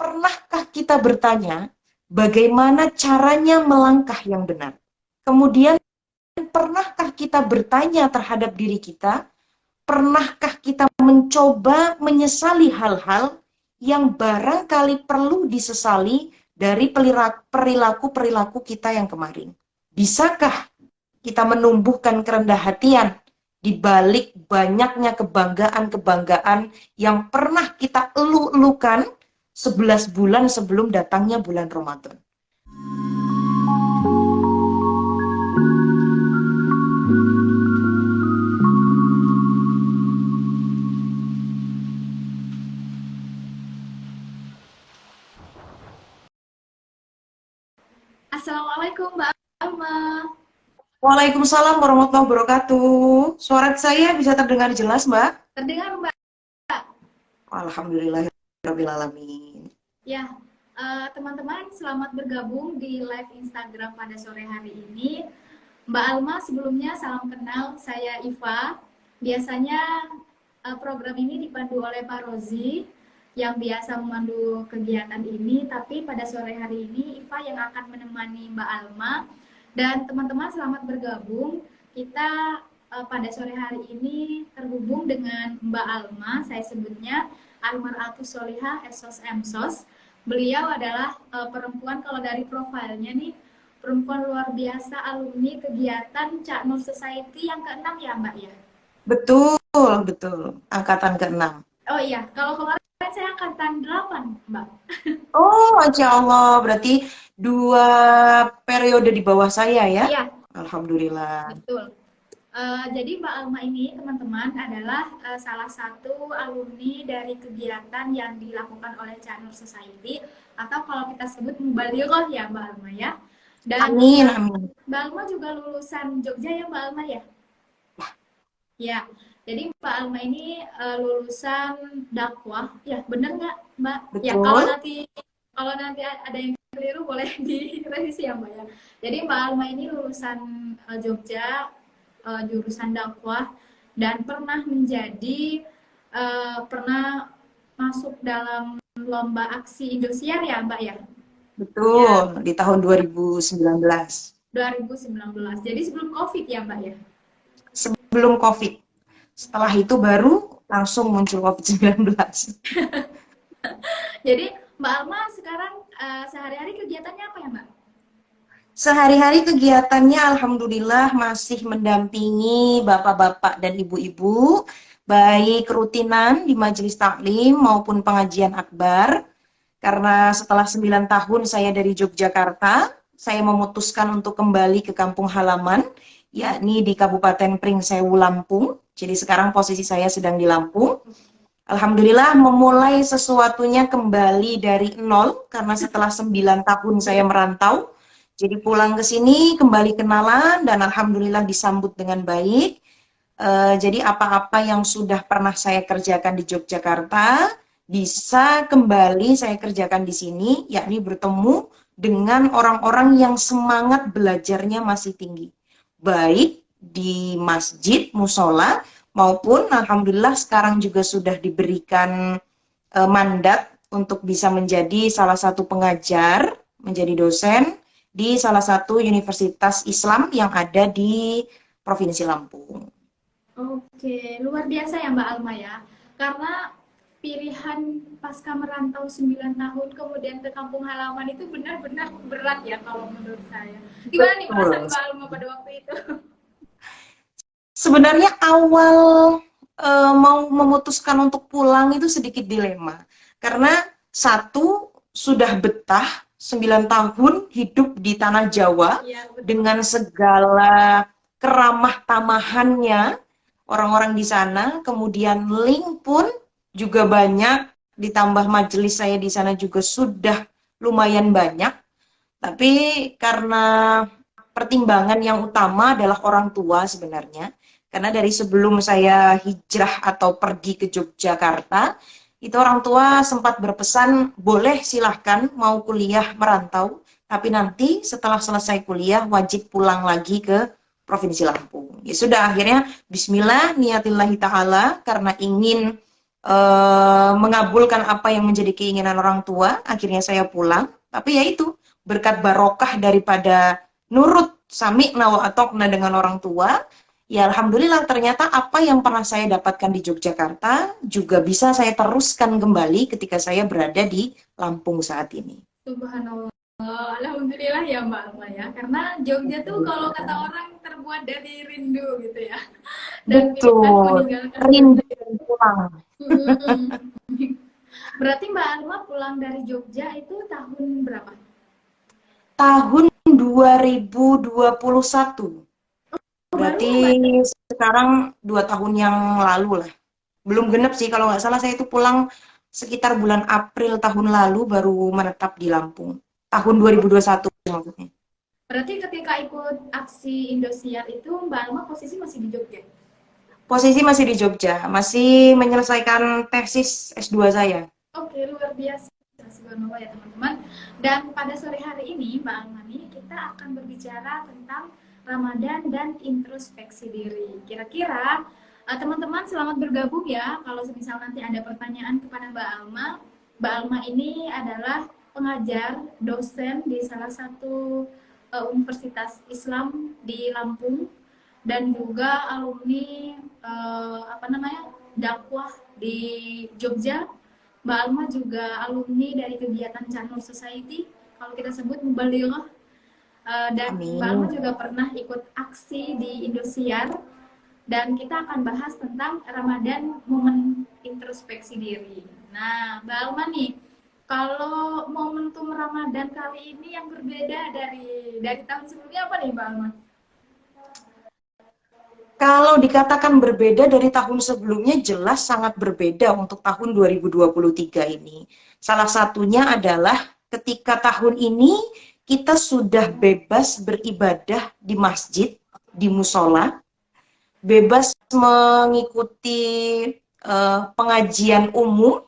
pernahkah kita bertanya bagaimana caranya melangkah yang benar? Kemudian, pernahkah kita bertanya terhadap diri kita, pernahkah kita mencoba menyesali hal-hal yang barangkali perlu disesali dari perilaku-perilaku kita yang kemarin? Bisakah kita menumbuhkan kerendah hatian di balik banyaknya kebanggaan-kebanggaan yang pernah kita elu-elukan 11 bulan sebelum datangnya bulan Ramadan? Assalamualaikum Mbak Alma. Waalaikumsalam warahmatullahi wabarakatuh. Suara saya bisa terdengar jelas, Mbak? Terdengar Mbak? Alhamdulillahirabbil alamin. Ya, teman-teman selamat bergabung di live Instagram pada sore hari ini. Mbak Alma, sebelumnya salam kenal, saya Iva. Biasanya program ini dipandu oleh Pak Rozi yang biasa memandu kegiatan ini, tapi pada sore hari ini Iva yang akan menemani Mbak Alma. Dan teman-teman selamat bergabung. Kita pada sore hari ini terhubung dengan Mbak Alma, saya sebutnya Almaratus Solihah Esos Emsos. Beliau adalah perempuan, kalau dari profilnya nih, perempuan luar biasa, alumni kegiatan Cak Nur Society yang ke-6 ya Mbak ya? Betul, betul. Angkatan ke-6. Oh iya, kalau kemarin saya angkatan 8 Mbak. Oh, Masya Allah. Berarti 2 periode di bawah saya ya? Iya. Alhamdulillah. Betul. Jadi Mbak Alma ini teman-teman adalah salah satu alumni dari kegiatan yang dilakukan oleh Cak Nur Society, atau kalau kita sebut Mubalighoh ya Mbak Alma ya. Dan Amin, amin. Mbak Alma juga lulusan Jogja ya Mbak Alma ya? Ya, jadi Mbak Alma ini lulusan dakwah, ya benar nggak Mbak? Betul. Ya kalau nanti ada yang keliru boleh direvisi ya Mbak ya. Jadi Mbak Alma ini lulusan Jogja, jurusan dakwah, dan pernah pernah masuk dalam lomba aksi Indosiar ya Mbak ya? Betul, ya. Di tahun 2019. 2019, jadi sebelum COVID ya Mbak ya? Sebelum COVID. Setelah itu baru langsung muncul COVID-19. Jadi Mbak Alma sekarang sehari-hari kegiatannya apa ya Mbak? Sehari-hari kegiatannya alhamdulillah masih mendampingi bapak-bapak dan ibu-ibu, baik rutinan di majelis taklim maupun pengajian akbar. Karena setelah 9 tahun saya dari Yogyakarta, saya memutuskan untuk kembali ke kampung halaman, yakni di Kabupaten Pringsewu, Lampung. Jadi sekarang posisi saya sedang di Lampung. Alhamdulillah memulai sesuatunya kembali dari nol, karena setelah 9 tahun saya merantau. Jadi pulang ke sini, kembali kenalan, dan alhamdulillah disambut dengan baik. Jadi apa-apa yang sudah pernah saya kerjakan di Yogyakarta, bisa kembali saya kerjakan di sini, yakni bertemu dengan orang-orang yang semangat belajarnya masih tinggi. Baik di masjid, musola, maupun alhamdulillah sekarang juga sudah diberikan mandat untuk bisa menjadi salah satu pengajar, menjadi dosen di salah satu universitas Islam yang ada di Provinsi Lampung. Oke, luar biasa ya Mbak Alma ya. Karena pilihan pasca merantau 9 tahun kemudian ke kampung halaman itu benar-benar berat ya kalau menurut saya. Gimana nih perasaan Mbak Alma pada waktu itu? Sebenarnya awal mau memutuskan untuk pulang itu sedikit dilema. Karena satu, sudah betah 9 tahun hidup di tanah Jawa ya, dengan segala keramah tamahannya orang-orang di sana, kemudian link pun juga banyak, ditambah majelis saya di sana juga sudah lumayan banyak. Tapi karena pertimbangan yang utama adalah orang tua sebenarnya, karena dari sebelum saya hijrah atau pergi ke Yogyakarta, itu orang tua sempat berpesan, boleh silahkan mau kuliah merantau, tapi nanti setelah selesai kuliah wajib pulang lagi ke Provinsi Lampung. Ya sudah, akhirnya bismillah niatillahi ta'ala, karena ingin mengabulkan apa yang menjadi keinginan orang tua, akhirnya saya pulang. Tapi ya itu, berkat barokah daripada nurut sami'na wa atokna dengan orang tua, ya alhamdulillah ternyata apa yang pernah saya dapatkan di Yogyakarta juga bisa saya teruskan kembali ketika saya berada di Lampung saat ini. Subhanallah. Alhamdulillah ya Mbak Alma ya. Karena Jogja tuh kalau kata orang terbuat dari rindu gitu ya. Dan pilihan Betul, meninggalkan rindu Jogja. dan pulang. Berarti Mbak Alma pulang dari Jogja itu tahun berapa? Tahun 2021. Oh, baru Berarti ya Mbak? sekarang 2 tahun yang lalu lah. Belum genep sih, kalau nggak salah saya itu pulang sekitar bulan April tahun lalu baru menetap di Lampung. Tahun 2021 maksudnya. Berarti ketika ikut aksi Indosiar itu Mbak Alma posisi masih di Jogja? Posisi masih di Jogja, masih menyelesaikan tesis S2 saya. Oke, luar biasa. Subhanallah ya teman-teman. Dan pada sore hari ini Mbak Almani kita akan berbicara tentang Ramadan dan introspeksi diri. Kira-kira teman-teman selamat bergabung ya. Kalau misal nanti ada pertanyaan kepada Mbak Alma ini adalah pengajar, dosen di salah satu universitas Islam di Lampung dan juga alumni dakwah di Jogja. Mbak Alma juga alumni dari kegiatan Canur Society, kalau kita sebut Mubalillah. Dan Mbak Alma Amin. juga pernah ikut aksi di Indosiar. Dan kita akan bahas tentang Ramadan, momen introspeksi diri. Nah, Mbak Alma nih, kalau momentum Ramadan kali ini yang berbeda dari tahun sebelumnya apa nih Mbak Alma? Kalau dikatakan berbeda dari tahun sebelumnya, jelas sangat berbeda untuk tahun 2023 ini. Salah satunya adalah ketika tahun ini kita sudah bebas beribadah di masjid, di musola, bebas mengikuti pengajian umum,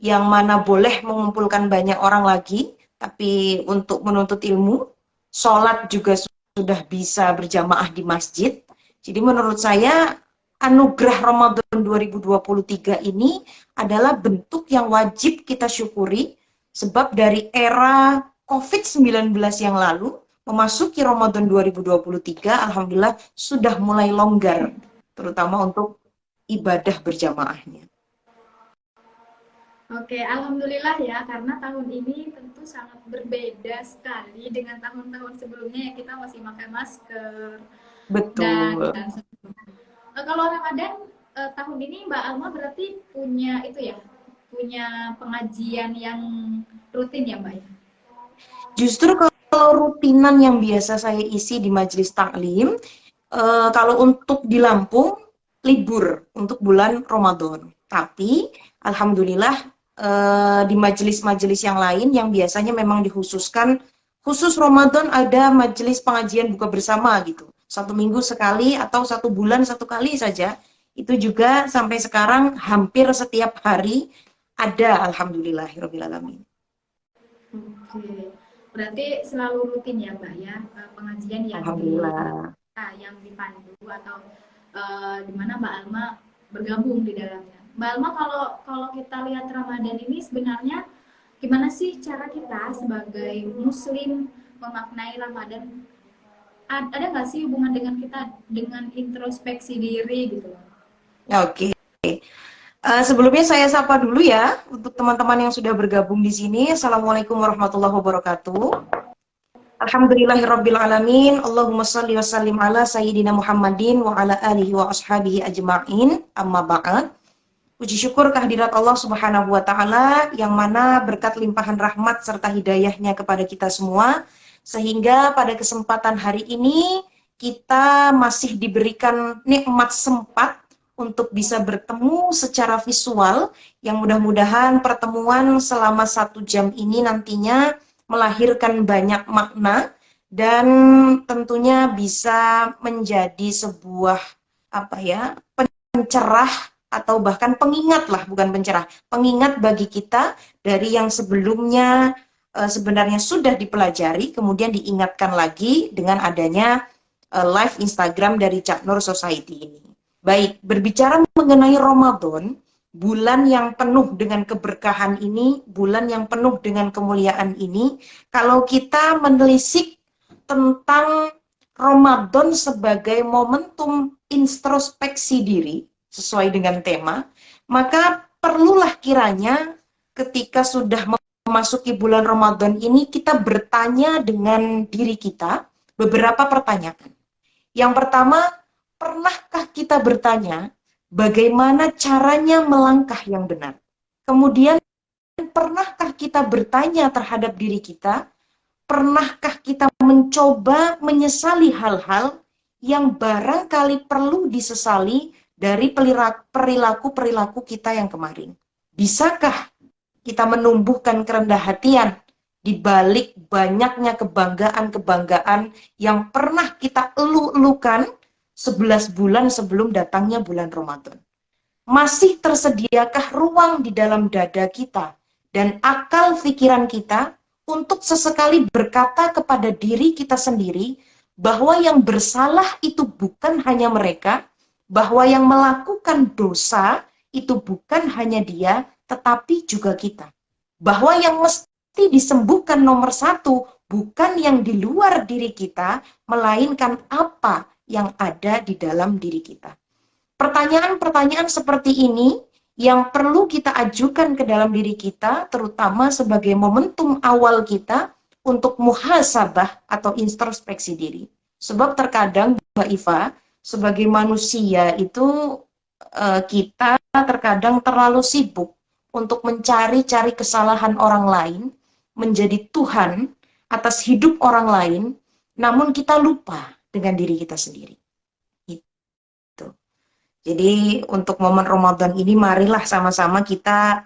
yang mana boleh mengumpulkan banyak orang lagi, tapi untuk menuntut ilmu, sholat juga sudah bisa berjamaah di masjid. Jadi menurut saya anugerah Ramadan 2023 ini adalah bentuk yang wajib kita syukuri, sebab dari era COVID-19 yang lalu memasuki Ramadan 2023 alhamdulillah sudah mulai longgar, terutama untuk ibadah berjamaahnya. Oke, alhamdulillah ya, karena tahun ini tentu sangat berbeda sekali dengan tahun-tahun sebelumnya yang kita masih pakai masker dan Betul. kalau Ramadan tahun ini Mbak Alma berarti punya itu ya, punya pengajian yang rutin ya Mbak ya? Justru kalau rutinan yang biasa saya isi di majelis taklim, kalau untuk di Lampung libur untuk bulan Ramadan. Tapi alhamdulillah di majelis-majelis yang lain yang biasanya memang dikhususkan khusus Ramadan ada majelis pengajian buka bersama gitu. 1 minggu sekali atau 1 bulan 1 kali saja. Itu juga sampai sekarang hampir setiap hari ada alhamdulillahirabbil alamin. Oke, berarti selalu rutin ya Mbak ya, pengajian Alhamdulillah. yang dipandu atau di mana Mbak Alma bergabung di dalamnya. Mbak Alma, kalau kalau kita lihat Ramadan ini sebenarnya gimana sih cara kita sebagai Muslim memaknai Ramadan? Ada nggak sih hubungan dengan kita dengan introspeksi diri gitu? Oke. Sebelumnya saya sapa dulu ya untuk teman-teman yang sudah bergabung di sini. Assalamualaikum warahmatullahi wabarakatuh. Alhamdulillahirabbil alamin. Allahumma shalli wa sallim ala sayyidina Muhammadin wa ala alihi wa ashabihi ajma'in. Amma ba'd. Puji syukur kehadirat Allah Subhanahu wa taala yang mana berkat limpahan rahmat serta hidayahnya kepada kita semua sehingga pada kesempatan hari ini kita masih diberikan nikmat sempat untuk bisa bertemu secara visual, yang mudah-mudahan pertemuan selama 1 jam ini nantinya melahirkan banyak makna dan tentunya bisa menjadi sebuah pencerah atau bahkan pengingat lah, bukan pencerah, pengingat bagi kita dari yang sebelumnya sebenarnya sudah dipelajari, kemudian diingatkan lagi dengan adanya live Instagram dari Canur Society ini. Baik, berbicara mengenai Ramadan, bulan yang penuh dengan keberkahan ini, bulan yang penuh dengan kemuliaan ini, kalau kita menelisik tentang Ramadan sebagai momentum introspeksi diri, sesuai dengan tema, maka perlulah kiranya ketika sudah memasuki bulan Ramadan ini, kita bertanya dengan diri kita beberapa pertanyaan. Yang pertama, pernahkah kita bertanya bagaimana caranya melangkah yang benar? Kemudian, pernahkah kita bertanya terhadap diri kita, pernahkah kita mencoba menyesali hal-hal yang barangkali perlu disesali dari perilaku-perilaku kita yang kemarin? Bisakah kita menumbuhkan kerendah hatian di balik banyaknya kebanggaan-kebanggaan yang pernah kita elu-elukan 11 bulan sebelum datangnya bulan Ramadan? Masih tersediakah ruang di dalam dada kita dan akal pikiran kita untuk sesekali berkata kepada diri kita sendiri bahwa yang bersalah itu bukan hanya mereka, bahwa yang melakukan dosa itu bukan hanya dia, tetapi juga kita. Bahwa yang mesti disembuhkan nomor satu bukan yang di luar diri kita, melainkan apa yang ada di dalam diri kita. Pertanyaan-pertanyaan seperti ini yang perlu kita ajukan ke dalam diri kita, terutama sebagai momentum awal kita untuk muhasabah atau introspeksi diri. Sebab terkadang, Mbak Iva, sebagai manusia itu kita terkadang terlalu sibuk untuk mencari-cari kesalahan orang lain, menjadi Tuhan atas hidup orang lain, namun kita lupa dengan diri kita sendiri. Gitu. Jadi untuk momen Ramadan ini, marilah sama-sama kita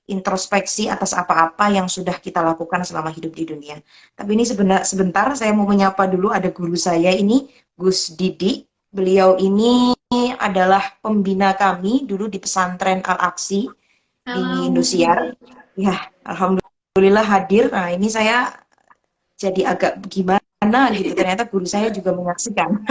introspeksi atas apa-apa yang sudah kita lakukan selama hidup di dunia. Tapi ini sebentar saya mau menyapa dulu, ada guru saya ini, Gus Didi. Beliau ini adalah pembina kami dulu di pesantren Al-Aksi di Indosiar. Ya, alhamdulillah hadir. Nah, ini saya jadi agak gimana gitu. Ternyata guru saya juga menyaksikan.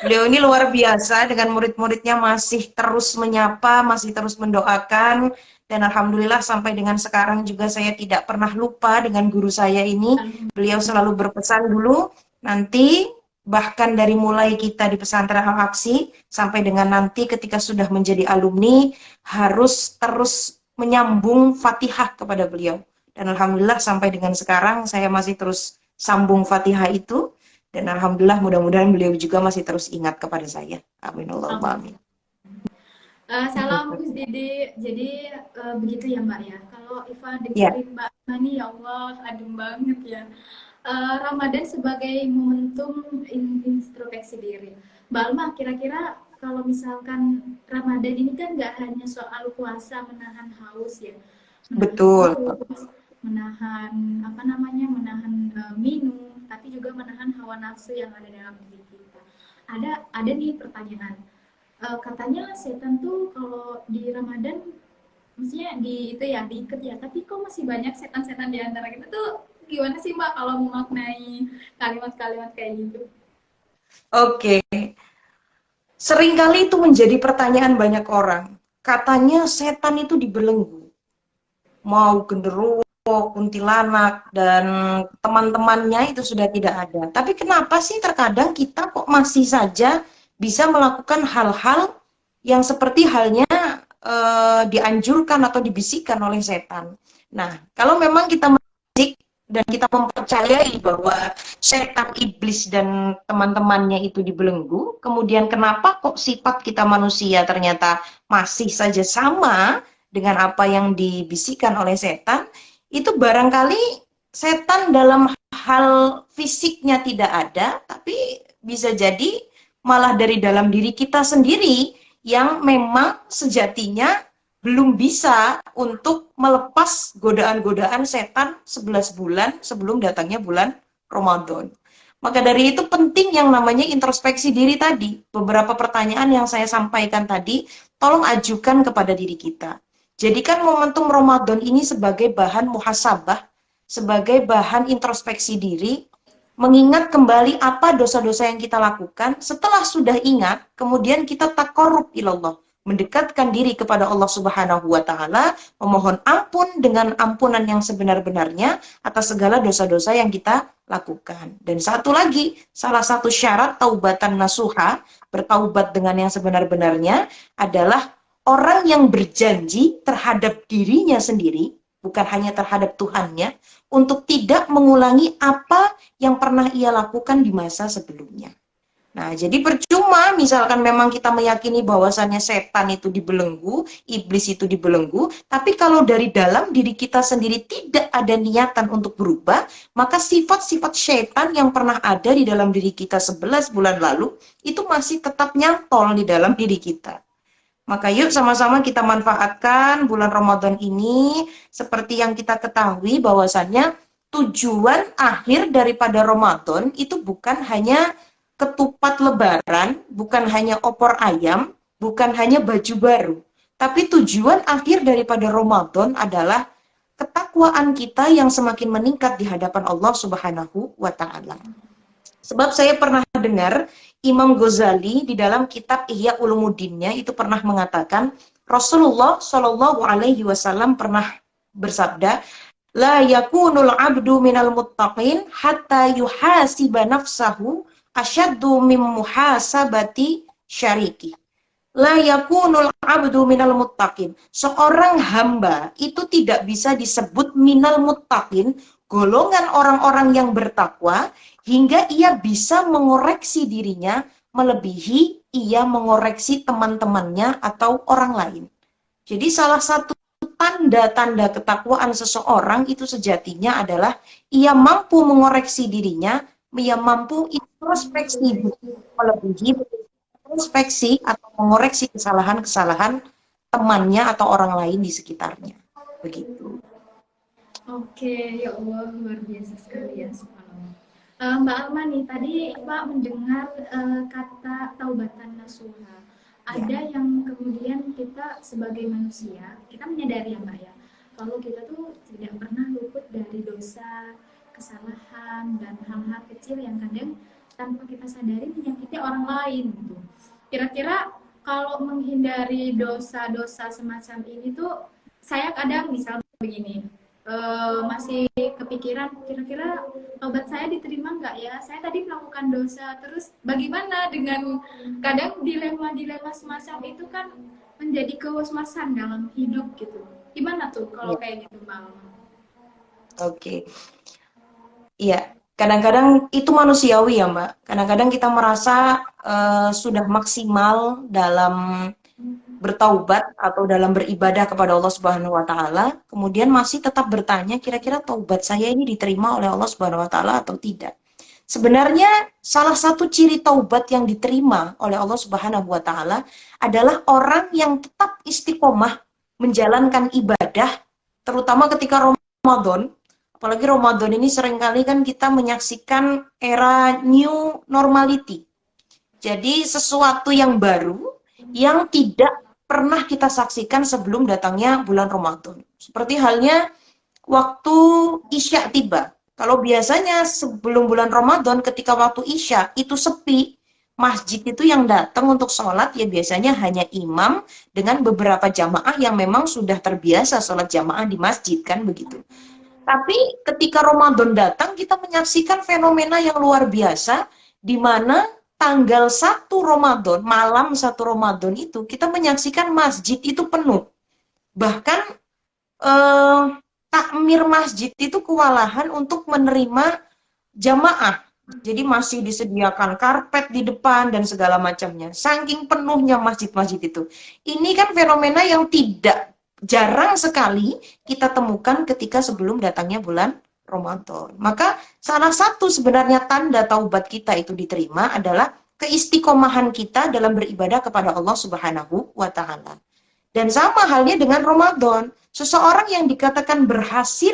Beliau ini luar biasa, dengan murid-muridnya masih terus menyapa, masih terus mendoakan, dan alhamdulillah sampai dengan sekarang juga saya tidak pernah lupa dengan guru saya ini. Beliau selalu berpesan dulu, nanti bahkan dari mulai kita di pesantren Al-Aksi sampai dengan nanti ketika sudah menjadi alumni, harus terus menyambung Fatihah kepada beliau. Dan alhamdulillah sampai dengan sekarang saya masih terus sambung Fatihah itu. Dan alhamdulillah mudah-mudahan beliau juga masih terus ingat kepada saya. Amin Allahumma amin. Salam Gus Didi. Jadi begitu ya Mbak ya. Kalau Iva dengerin Mbak Mani, ya Allah, adem banget ya. Ramadan sebagai momentum introspeksi diri. Mbak Alma, kira-kira kalau misalkan Ramadan ini kan nggak hanya soal puasa menahan haus ya. Betul. Menahan apa namanya, menahan minum, tapi juga menahan hawa nafsu yang ada dalam diri kita. Ada nih pertanyaan. Katanya setan tuh kalau di Ramadan maksudnya diikat ya, tapi kok masih banyak setan-setan di antara kita tuh, gimana sih Mbak kalau memaknai kalimat-kalimat kayak gitu? Oke. Seringkali itu menjadi pertanyaan banyak orang. Katanya setan itu dibelenggu. Mau genderuwo, kuntilanak, dan teman-temannya itu sudah tidak ada. Tapi kenapa sih terkadang kita kok masih saja bisa melakukan hal-hal yang seperti halnya dianjurkan atau dibisikkan oleh setan? Nah, kalau memang kita dan kita mempercayai bahwa setan, iblis, dan teman-temannya itu dibelenggu, kemudian kenapa kok sifat kita manusia ternyata masih saja sama dengan apa yang dibisikkan oleh setan? Itu barangkali setan dalam hal fisiknya tidak ada, tapi bisa jadi malah dari dalam diri kita sendiri yang memang sejatinya belum bisa untuk melepas godaan-godaan setan 11 bulan sebelum datangnya bulan Ramadan. Maka dari itu penting yang namanya introspeksi diri tadi. Beberapa pertanyaan yang saya sampaikan tadi, tolong ajukan kepada diri kita. Jadikan momentum Ramadan ini sebagai bahan muhasabah, sebagai bahan introspeksi diri, mengingat kembali apa dosa-dosa yang kita lakukan. Setelah sudah ingat, kemudian kita taqarrub ilallah, mendekatkan diri kepada Allah Subhanahu wa taala, memohon ampun dengan ampunan yang sebenar-benarnya atas segala dosa-dosa yang kita lakukan. Dan satu lagi, salah satu syarat taubatan nasuha, bertaubat dengan yang sebenar-benarnya adalah orang yang berjanji terhadap dirinya sendiri, bukan hanya terhadap Tuhannya, untuk tidak mengulangi apa yang pernah ia lakukan di masa sebelumnya. Nah, jadi percuma misalkan memang kita meyakini bahwasannya setan itu dibelenggu, iblis itu dibelenggu, tapi kalau dari dalam diri kita sendiri tidak ada niatan untuk berubah, maka sifat-sifat setan yang pernah ada di dalam diri kita 11 bulan lalu, itu masih tetap nyantol di dalam diri kita. Maka yuk sama-sama kita manfaatkan bulan Ramadan ini, seperti yang kita ketahui bahwasannya tujuan akhir daripada Ramadan itu bukan hanya ketupat lebaran, bukan hanya opor ayam, bukan hanya baju baru. Tapi tujuan akhir daripada Ramadan adalah ketakwaan kita yang semakin meningkat di hadapan Allah Subhanahu wa taala. Sebab saya pernah dengar Imam Ghazali di dalam kitab Ihya Ulumuddinnya itu pernah mengatakan Rasulullah Shallallahu alaihi wasallam pernah bersabda, la yakunul abdu minal muttaqin hatta yuhasiba nafsahu asyaddu mim muhasabati syariki. La yakunul abdu minal muttaqin. Seorang hamba itu tidak bisa disebut minal muttaqin, golongan orang-orang yang bertakwa, hingga ia bisa mengoreksi dirinya melebihi ia mengoreksi teman-temannya atau orang lain. Jadi salah satu tanda-tanda ketakwaan seseorang itu sejatinya adalah ia mampu mengoreksi dirinya, ia mampu introspeksi melebihi introspeksi atau mengoreksi kesalahan-kesalahan temannya atau orang lain di sekitarnya. Begitu. Oke, ya Allah, luar biasa sekali ya, subhanallah. Mbak Alma nih, tadi Pak mendengar kata taubatan nasuha. Ya. Ada yang kemudian kita sebagai manusia, kita menyadari ya Mbak ya, kalau kita tuh tidak pernah luput dari dosa, kesalahan, dan hal-hal kecil yang kadang tanpa kita sadari menyakiti orang lain gitu. Kira-kira kalau menghindari dosa-dosa semacam ini tuh, saya kadang misal begini, masih kepikiran kira-kira taubat saya diterima nggak ya? Saya tadi melakukan dosa, terus bagaimana dengan kadang dilema-dilema semacam itu kan menjadi kewasmasan dalam hidup gitu. Gimana tuh kalau Ya. kayak gitu Mbak? Oke. Iya, kadang-kadang itu manusiawi ya Mbak. Kadang-kadang kita merasa sudah maksimal dalam bertaubat atau dalam beribadah kepada Allah Subhanahu wa taala, kemudian masih tetap bertanya kira-kira taubat saya ini diterima oleh Allah Subhanahu wa taala atau tidak. Sebenarnya salah satu ciri taubat yang diterima oleh Allah Subhanahu wa taala adalah orang yang tetap istiqomah menjalankan ibadah terutama ketika Ramadan. Apalagi Ramadan ini seringkali kan kita menyaksikan era new normality. Jadi sesuatu yang baru yang tidak pernah kita saksikan sebelum datangnya bulan Ramadan. Seperti halnya waktu Isya tiba. Kalau biasanya sebelum bulan Ramadan ketika waktu Isya itu sepi, masjid itu yang datang untuk sholat ya biasanya hanya imam dengan beberapa jamaah yang memang sudah terbiasa sholat jamaah di masjid kan begitu. Tapi ketika Ramadan datang kita menyaksikan fenomena yang luar biasa di mana tanggal 1 Ramadan, malam 1 Ramadan itu kita menyaksikan masjid itu penuh. Bahkan takmir masjid itu kewalahan untuk menerima jamaah. Jadi masih disediakan karpet di depan dan segala macamnya. Saking penuhnya masjid-masjid itu. Ini kan fenomena yang tidak jarang sekali kita temukan ketika sebelum datangnya bulan Ramadan. Maka salah satu sebenarnya tanda taubat kita itu diterima adalah keistiqomahan kita dalam beribadah kepada Allah Subhanahu wa taala. Dan sama halnya dengan Ramadan. Seseorang yang dikatakan berhasil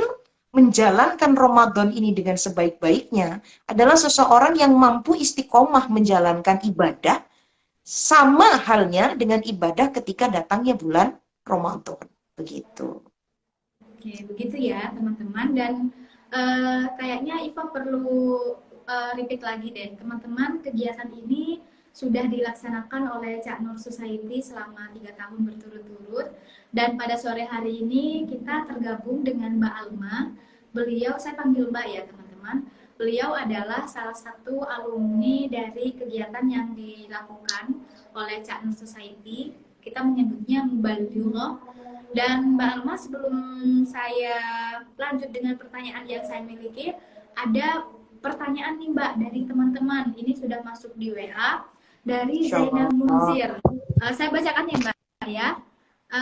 menjalankan Ramadan ini dengan sebaik-baiknya adalah seseorang yang mampu istiqomah menjalankan ibadah sama halnya dengan ibadah ketika datangnya bulan Ramadan. Begitu. Oke, begitu ya teman-teman. Dan kayaknya Iva perlu repeat lagi deh. Teman-teman, kegiatan ini sudah dilaksanakan oleh Cak Nur Society selama 3 tahun berturut-turut. Dan pada sore hari ini kita tergabung dengan Mbak Alma. Beliau, saya panggil Mbak ya teman-teman. Beliau adalah salah satu alumni dari kegiatan yang dilakukan oleh Cak Nur Society. Kita menyebutnya Mubalighoh. Dan Mbak Alma, sebelum saya lanjut dengan pertanyaan yang saya miliki, ada pertanyaan nih Mbak dari teman-teman. Ini sudah masuk di WA dari Zainal Munzir. Saya bacakan ya Mbak ya.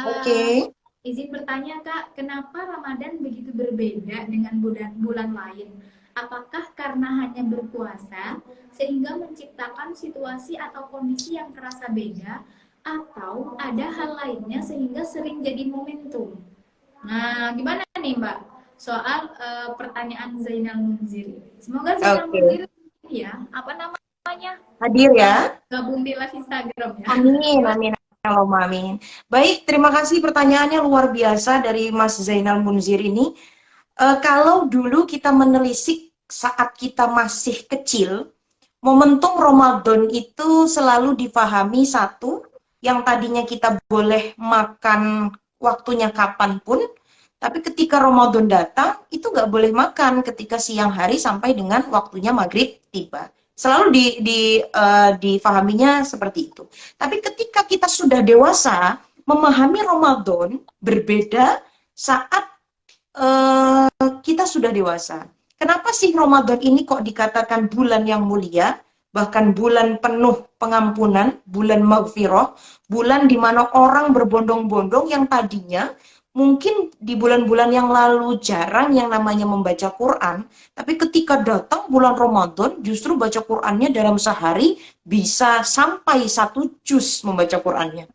Oke. Izin bertanya Kak, kenapa Ramadan begitu berbeda dengan bulan lain? Apakah karena hanya berpuasa sehingga menciptakan situasi atau kondisi yang terasa beda, atau ada hal lainnya sehingga sering jadi momentum? Nah, gimana nih Mbak soal pertanyaan Zainal Munzir? Semoga Zainal Munzir ya, apa namanya? Hadir ya. Gabung di live Instagram ya. Amin, amin. Allahumma amin. Baik, terima kasih pertanyaannya luar biasa dari Mas Zainal Munzir ini. Kalau dulu kita menelisik saat kita masih kecil, momentum Ramadan itu selalu dipahami satu, yang tadinya kita boleh makan waktunya kapanpun, tapi ketika Ramadan datang, itu nggak boleh makan ketika siang hari sampai dengan waktunya maghrib tiba. Selalu difahaminya seperti itu. Tapi ketika kita sudah dewasa, memahami Ramadan berbeda saat kita sudah dewasa. Kenapa sih Ramadan ini kok dikatakan bulan yang mulia? Bahkan bulan penuh pengampunan, bulan maghfirah, bulan di mana orang berbondong-bondong yang tadinya mungkin di bulan-bulan yang lalu jarang yang namanya membaca Quran, tapi ketika datang bulan Ramadan, justru baca Qurannya dalam sehari bisa sampai 1 juz membaca Qurannya.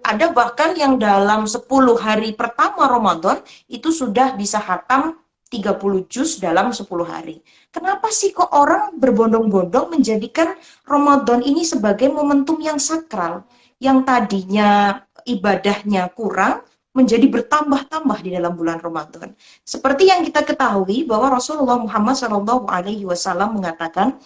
Ada bahkan yang dalam 10 hari pertama Ramadan itu sudah bisa khatam 30 juz dalam 10 hari. Kenapa sih kok orang berbondong-bondong menjadikan Ramadan ini sebagai momentum yang sakral, yang tadinya ibadahnya kurang, menjadi bertambah-tambah di dalam bulan Ramadan. Seperti yang kita ketahui bahwa Rasulullah Muhammad SAW mengatakan,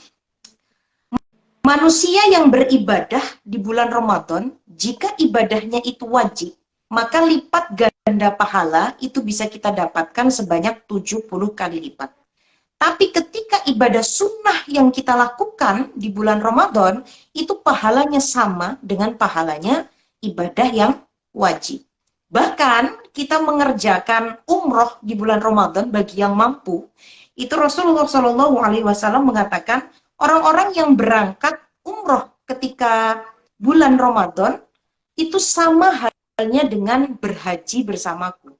manusia yang beribadah di bulan Ramadan, jika ibadahnya itu wajib, maka lipat ganda pahala itu bisa kita dapatkan sebanyak 70 kali lipat. Tapi ketika ibadah sunnah yang kita lakukan di bulan Ramadan, itu pahalanya sama dengan pahalanya ibadah yang wajib. Bahkan kita mengerjakan umroh di bulan Ramadan bagi yang mampu, itu Rasulullah SAW mengatakan, orang-orang yang berangkat umroh ketika bulan Ramadan, itu sama halnya dengan berhaji bersamaku.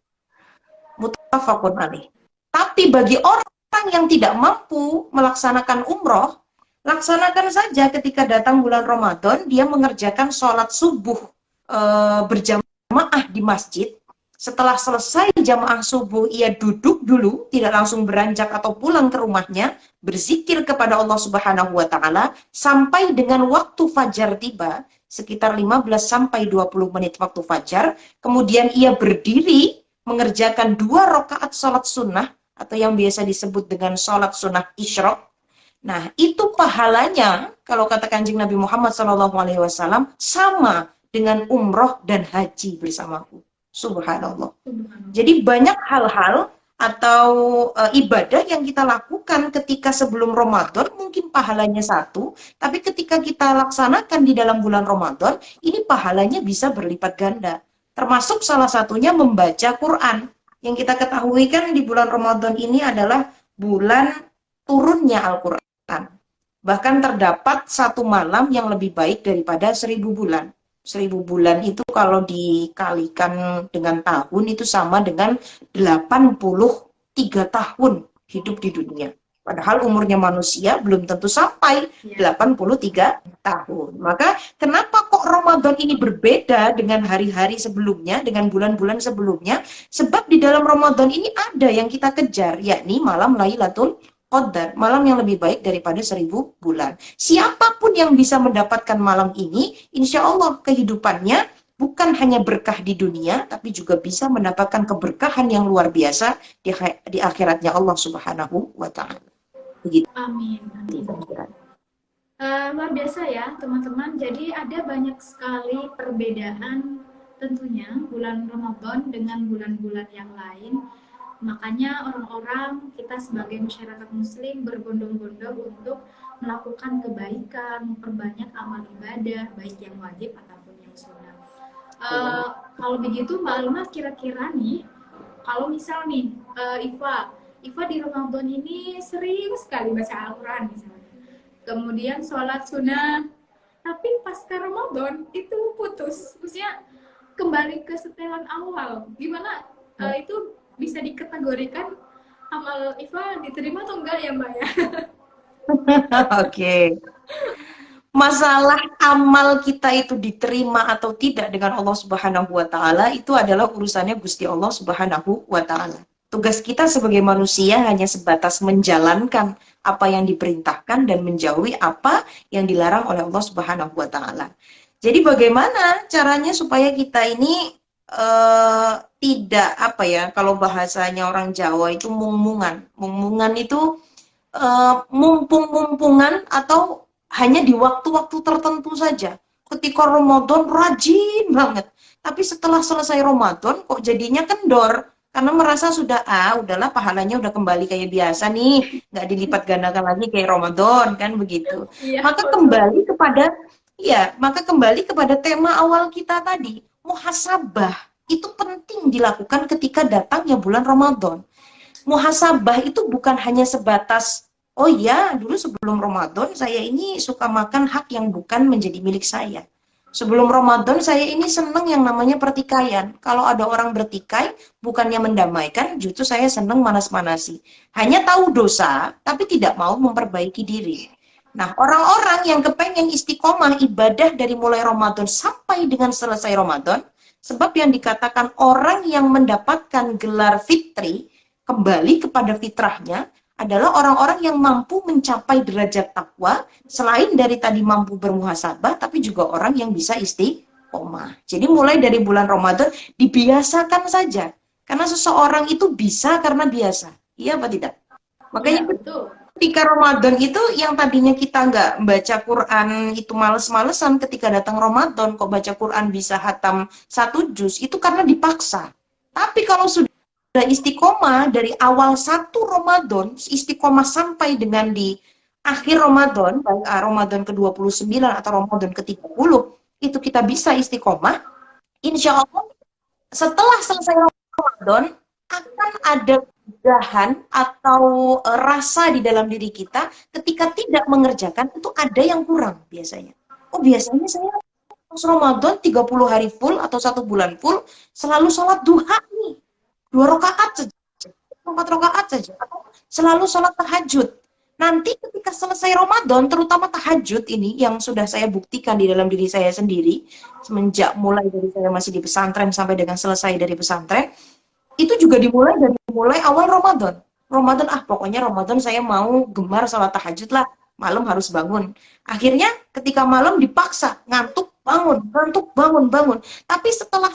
Muttafaqun alaih. Tapi bagi orang yang tidak mampu melaksanakan umroh, laksanakan saja ketika datang bulan Ramadan, dia mengerjakan sholat subuh berjamaah di masjid. Setelah selesai jamaah subuh, ia duduk dulu, tidak langsung beranjak atau pulang ke rumahnya, berzikir kepada Allah Subhanahu wa Ta'ala, sampai dengan waktu fajar tiba, sekitar 15 sampai 20 menit waktu fajar, kemudian ia berdiri, mengerjakan 2 rakaat sholat sunnah, atau yang biasa disebut dengan sholat sunnah isyraq. Nah, itu pahalanya, kalau kata Kanjeng Nabi Muhammad SAW, sama dengan umroh dan haji bersamaku. Subhanallah. Jadi banyak hal-hal atau ibadah yang kita lakukan ketika sebelum Ramadan mungkin pahalanya satu, tapi ketika kita laksanakan di dalam bulan Ramadan, ini pahalanya bisa berlipat ganda. Termasuk salah satunya membaca Quran. Yang kita ketahui kan di bulan Ramadan ini adalah bulan turunnya Al-Quran. Bahkan terdapat 1 malam yang lebih baik daripada 1000 bulan. 1000 bulan itu kalau dikalikan dengan tahun itu sama dengan 83 tahun hidup di dunia. Padahal umurnya manusia belum tentu sampai 83 tahun. Maka kenapa kok Ramadan ini berbeda dengan hari-hari sebelumnya, dengan bulan-bulan sebelumnya? Sebab di dalam Ramadan ini ada yang kita kejar, yakni malam Lailatul Qadar, malam yang lebih baik daripada 1000 bulan. Siapapun yang bisa mendapatkan malam ini, insya Allah kehidupannya bukan hanya berkah di dunia, tapi juga bisa mendapatkan keberkahan yang luar biasa di akhiratnya Allah Subhanahu wa Ta'ala. Begitu. Amin. Luar biasa ya teman-teman. Jadi ada banyak sekali perbedaan tentunya bulan Ramadan dengan bulan-bulan yang lain. Makanya orang-orang kita sebagai masyarakat muslim berbondong-bondong untuk melakukan kebaikan, memperbanyak amal ibadah, baik yang wajib ataupun yang sunnah. Kalau begitu Mbak Alma kira-kira nih, kalau misal nih Iva di Ramadan ini sering sekali baca Al-Quran misalnya. Kemudian sholat sunnah, tapi pasca Ramadan itu putus, maksudnya kembali ke setelan awal. Gimana itu bisa dikategorikan amal Iva diterima atau enggak ya Mbak ya? Oke. Masalah amal kita itu diterima atau tidak dengan Allah Subhanahu wa taala itu adalah urusannya Gusti Allah Subhanahu wa taala. Tugas kita sebagai manusia hanya sebatas menjalankan apa yang diperintahkan dan menjauhi apa yang dilarang oleh Allah Subhanahu wa taala. Jadi bagaimana caranya supaya kita ini tidak apa ya, kalau bahasanya orang Jawa itu mungmungan. Mungmungan itu mumpung-mumpungan atau hanya di waktu-waktu tertentu saja. Ketika Ramadan rajin banget, tapi setelah selesai Ramadan kok jadinya kendor karena merasa sudah udahlah pahalanya udah kembali kayak biasa nih, nggak dilipat gandakan lagi kayak Ramadan kan begitu. Iya, Maka betul. kembali kepada maka kembali kepada tema awal kita tadi, muhasabah itu penting dilakukan ketika datangnya bulan Ramadan. Muhasabah itu bukan hanya sebatas, oh ya, dulu sebelum Ramadan saya ini suka makan hak yang bukan menjadi milik saya. Sebelum Ramadan saya ini seneng yang namanya pertikaian. Kalau ada orang bertikai, bukannya mendamaikan, justru saya seneng manas-manasi. Hanya tahu dosa, tapi tidak mau memperbaiki diri. Nah, orang-orang yang kepengen istiqomah ibadah dari mulai Ramadan sampai dengan selesai Ramadan, sebab yang dikatakan orang yang mendapatkan gelar fitri, kembali kepada fitrahnya adalah orang-orang yang mampu mencapai derajat takwa, selain dari tadi mampu bermuhasabah, tapi juga orang yang bisa istiqomah. Jadi mulai dari bulan Ramadan dibiasakan saja, karena seseorang itu bisa karena biasa. Iya apa tidak? Iya, Makanya betul. ketika Ramadan itu yang tadinya kita nggak baca Quran itu males-malesan, ketika datang Ramadan kok baca Quran bisa hatam 1 juz, itu karena dipaksa. Tapi kalau sudah istiqomah dari awal 1 Ramadan, istiqomah sampai dengan di akhir Ramadan, baik Ramadan ke-29 atau Ramadan ke-30, itu kita bisa istiqomah, insya Allah setelah selesai Ramadan akan ada kegahan atau rasa di dalam diri kita ketika tidak mengerjakan itu ada yang kurang biasanya. Oh biasanya saya pas Ramadan 30 hari full atau 1 bulan full selalu sholat duha nih, 2 rakaat saja, 4 rakaat saja, atau selalu sholat tahajud. Nanti ketika selesai Ramadan, terutama tahajud ini yang sudah saya buktikan di dalam diri saya sendiri, semenjak mulai dari saya masih di pesantren sampai dengan selesai dari pesantren, itu juga dimulai dari mulai awal Ramadan. Ramadan, pokoknya Ramadan saya mau gemar sholat tahajud lah, malam harus bangun. Akhirnya ketika malam dipaksa, ngantuk, bangun, ngantuk, bangun, bangun. Tapi setelah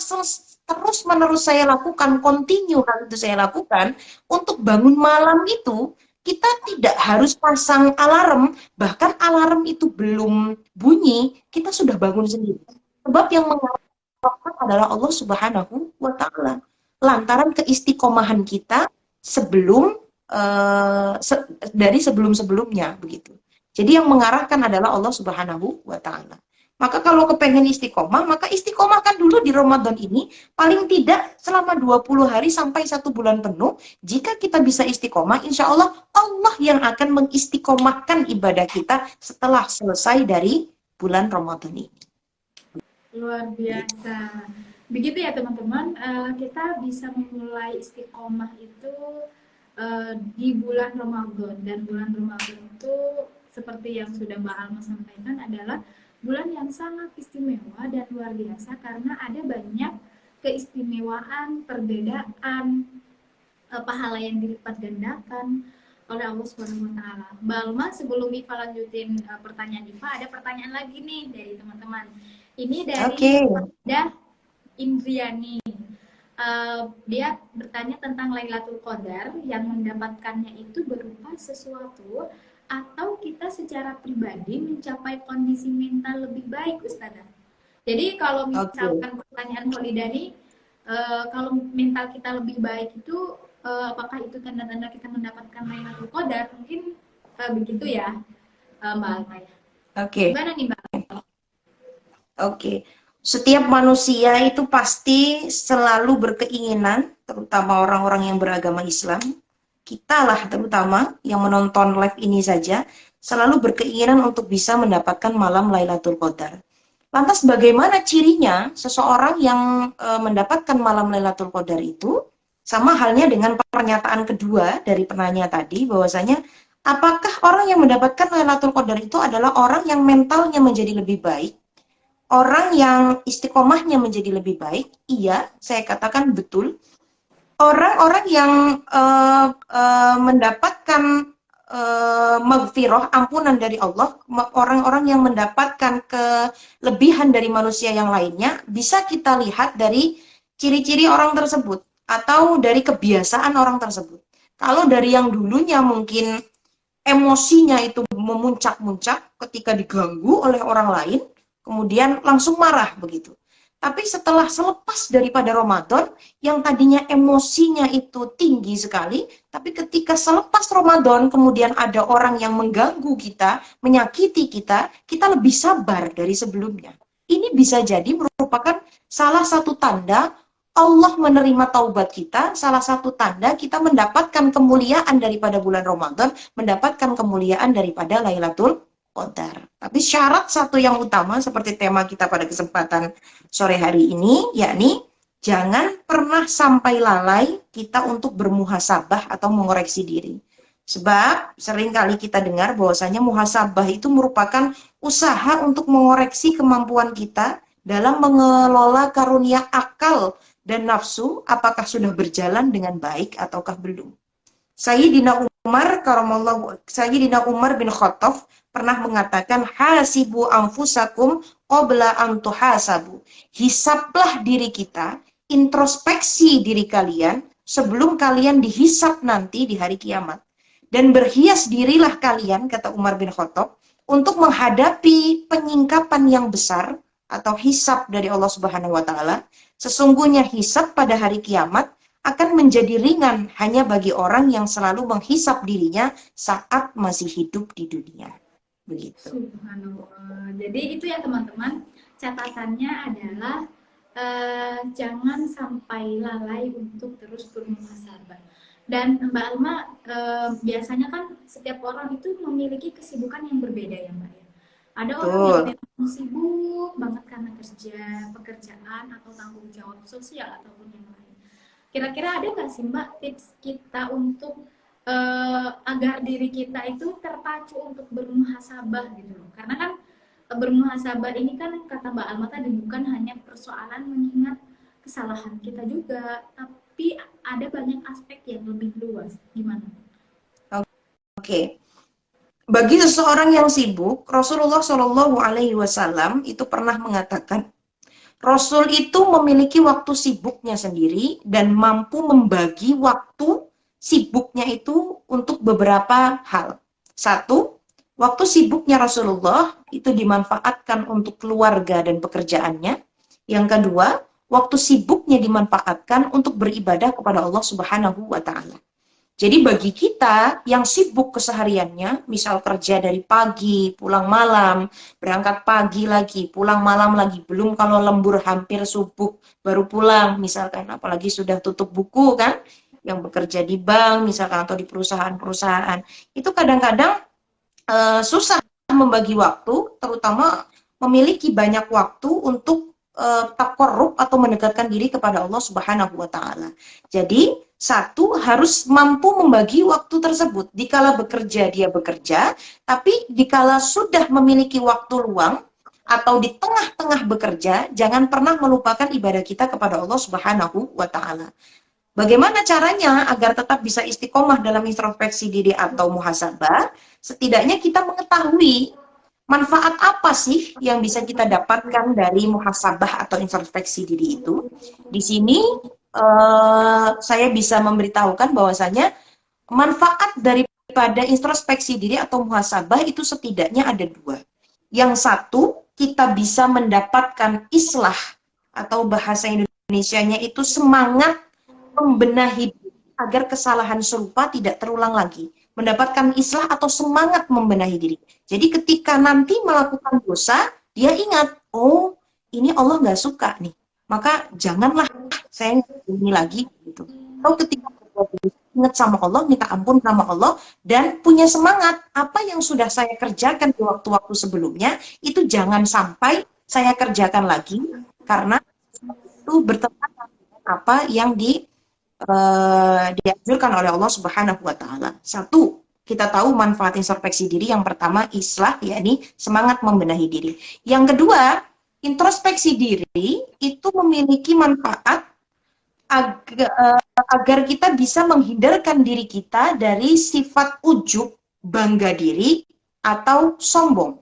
terus menerus saya lakukan, continue hal itu saya lakukan, untuk bangun malam itu, kita tidak harus pasang alarm, bahkan alarm itu belum bunyi, kita sudah bangun sendiri. Sebab yang mengarahkan adalah Allah Subhanahu wa Ta'ala, lantaran keistiqomahan kita sebelum dari sebelum-sebelumnya begitu. Jadi yang mengarahkan adalah Allah Subhanahu wa taala. Maka kalau kepengen istiqomah, maka istiqomahkan dulu di Ramadan ini paling tidak selama 20 hari sampai 1 bulan penuh. Jika kita bisa istiqomah, insya Allah Allah yang akan mengistiqomahkan ibadah kita setelah selesai dari bulan Ramadan ini. Luar biasa. Begitu ya teman-teman, kita bisa memulai istiqomah itu di bulan Ramadan. Dan bulan Ramadan itu seperti yang sudah Mbak Alma sampaikan adalah bulan yang sangat istimewa dan luar biasa karena ada banyak keistimewaan, perbedaan, pahala yang dilipat gandakan oleh Allah Subhanahu wa taala. Mbak Alma, sebelum Iva lanjutin pertanyaan Iva, ada pertanyaan lagi nih dari teman-teman. Ini dari Oke. Dah Indriani. Dia bertanya tentang Lailatul Qadar yang mendapatkannya itu berupa sesuatu atau kita secara pribadi mencapai kondisi mental lebih baik, Ustazah? Jadi kalau Oke. misalkan pertanyaan Holidani, kalau mental kita lebih baik itu, apakah itu tanda-tanda kita mendapatkan Lailatul Qadar? Mungkin begitu ya, Mbak Alma ya. Oke. Gimana nih Mbak? Oke. Setiap manusia itu pasti selalu berkeinginan, terutama orang-orang yang beragama Islam, kita lah terutama yang menonton live ini saja, selalu berkeinginan untuk bisa mendapatkan malam Lailatul Qadar. Lantas bagaimana cirinya seseorang yang mendapatkan malam Lailatul Qadar itu? Sama halnya dengan pernyataan kedua dari penanya tadi, bahwasanya apakah orang yang mendapatkan Lailatul Qadar itu adalah orang yang mentalnya menjadi lebih baik, orang yang istiqomahnya menjadi lebih baik? Iya, saya katakan betul. Orang-orang yang mendapatkan maghfirah, ampunan dari Allah, orang-orang yang mendapatkan kelebihan dari manusia yang lainnya, bisa kita lihat dari ciri-ciri orang tersebut atau dari kebiasaan orang tersebut. Kalau dari yang dulunya mungkin emosinya itu memuncak-muncak ketika diganggu oleh orang lain, kemudian langsung marah begitu. Tapi setelah selepas daripada Ramadan, yang tadinya emosinya itu tinggi sekali, tapi ketika selepas Ramadan kemudian ada orang yang mengganggu kita, menyakiti kita, kita lebih sabar dari sebelumnya. Ini bisa jadi merupakan salah satu tanda Allah menerima taubat kita, salah satu tanda kita mendapatkan kemuliaan daripada bulan Ramadan, mendapatkan kemuliaan daripada Lailatul Qadar. Tapi syarat satu yang utama seperti tema kita pada kesempatan sore hari ini, yakni jangan pernah sampai lalai kita untuk bermuhasabah atau mengoreksi diri. Sebab seringkali kita dengar bahwasanya muhasabah itu merupakan usaha untuk mengoreksi kemampuan kita dalam mengelola karunia akal dan nafsu, apakah sudah berjalan dengan baik ataukah belum. Sayyidina Umar bin Khattab pernah mengatakan, hasibu anfusakum qabla an tuhasabu. Hisablah diri kita, introspeksi diri kalian sebelum kalian dihisab nanti di hari kiamat. Dan berhias dirilah kalian, kata Umar bin Khattab, untuk menghadapi penyingkapan yang besar atau hisab dari Allah Subhanahu wa taala. Sesungguhnya hisab pada hari kiamat akan menjadi ringan hanya bagi orang yang selalu menghisab dirinya saat masih hidup di dunia. Begitu. Subhanallah. Jadi itu ya teman-teman, catatannya adalah jangan sampai lalai untuk terus bermuhasabah. Dan Mbak Alma, biasanya kan setiap orang itu memiliki kesibukan yang berbeda ya Mbak ya. Ada orang yang memang sibuk banget karena kerja, pekerjaan, atau tanggung jawab sosial ataupun yang lain. Kira-kira ada nggak sih Mbak tips kita untuk agar diri kita itu terpacu untuk bermuhasabah gitu loh? Karena kan bermuhasabah ini kan kata Mbak Alma tadi bukan hanya persoalan mengingat kesalahan kita juga, tapi ada banyak aspek yang lebih luas. Gimana? Oke. Bagi seseorang yang sibuk, Rasulullah Shallallahu Alaihi Wasallam itu pernah mengatakan, Rasul itu memiliki waktu sibuknya sendiri dan mampu membagi waktu sibuknya itu untuk beberapa hal. Satu, waktu sibuknya Rasulullah itu dimanfaatkan untuk keluarga dan pekerjaannya. Yang kedua, waktu sibuknya dimanfaatkan untuk beribadah kepada Allah Subhanahu wa taala. Jadi bagi kita yang sibuk kesehariannya, misal kerja dari pagi, pulang malam, berangkat pagi lagi, pulang malam lagi, belum kalau lembur hampir subuh baru pulang, misalkan, apalagi sudah tutup buku kan, yang bekerja di bank misalkan atau di perusahaan-perusahaan, itu kadang-kadang susah membagi waktu, terutama memiliki banyak waktu untuk takarrub atau mendekatkan diri kepada Allah Subhanahu wa taala. Jadi satu, harus mampu membagi waktu tersebut. Dikala bekerja, dia bekerja. Tapi dikala sudah memiliki waktu luang, atau di tengah-tengah bekerja, jangan pernah melupakan ibadah kita kepada Allah Subhanahu wa ta'ala. Bagaimana caranya agar tetap bisa istiqomah dalam introspeksi diri atau muhasabah? Setidaknya kita mengetahui manfaat apa sih yang bisa kita dapatkan dari muhasabah atau introspeksi diri itu. Di sini saya bisa memberitahukan bahwasanya manfaat dari daripada introspeksi diri atau muhasabah itu setidaknya ada dua. Yang satu, kita bisa mendapatkan islah atau bahasa Indonesianya itu semangat membenahi diri agar kesalahan serupa tidak terulang lagi. Mendapatkan islah atau semangat membenahi diri. Jadi ketika nanti melakukan dosa, dia ingat, oh ini Allah nggak suka nih. Maka janganlah saya ini lagi gitu. Atau ketika ingat sama Allah, minta ampun sama Allah, dan punya semangat apa yang sudah saya kerjakan di waktu-waktu sebelumnya itu jangan sampai saya kerjakan lagi karena itu bertentangan dengan apa yang dianjurkan oleh Allah Subhanahu wa taala. Satu, kita tahu manfaat introspeksi diri. Yang pertama islah, yakni semangat membenahi diri. Yang kedua, introspeksi diri itu memiliki manfaat agar kita bisa menghindarkan diri kita dari sifat ujub, bangga diri, atau sombong.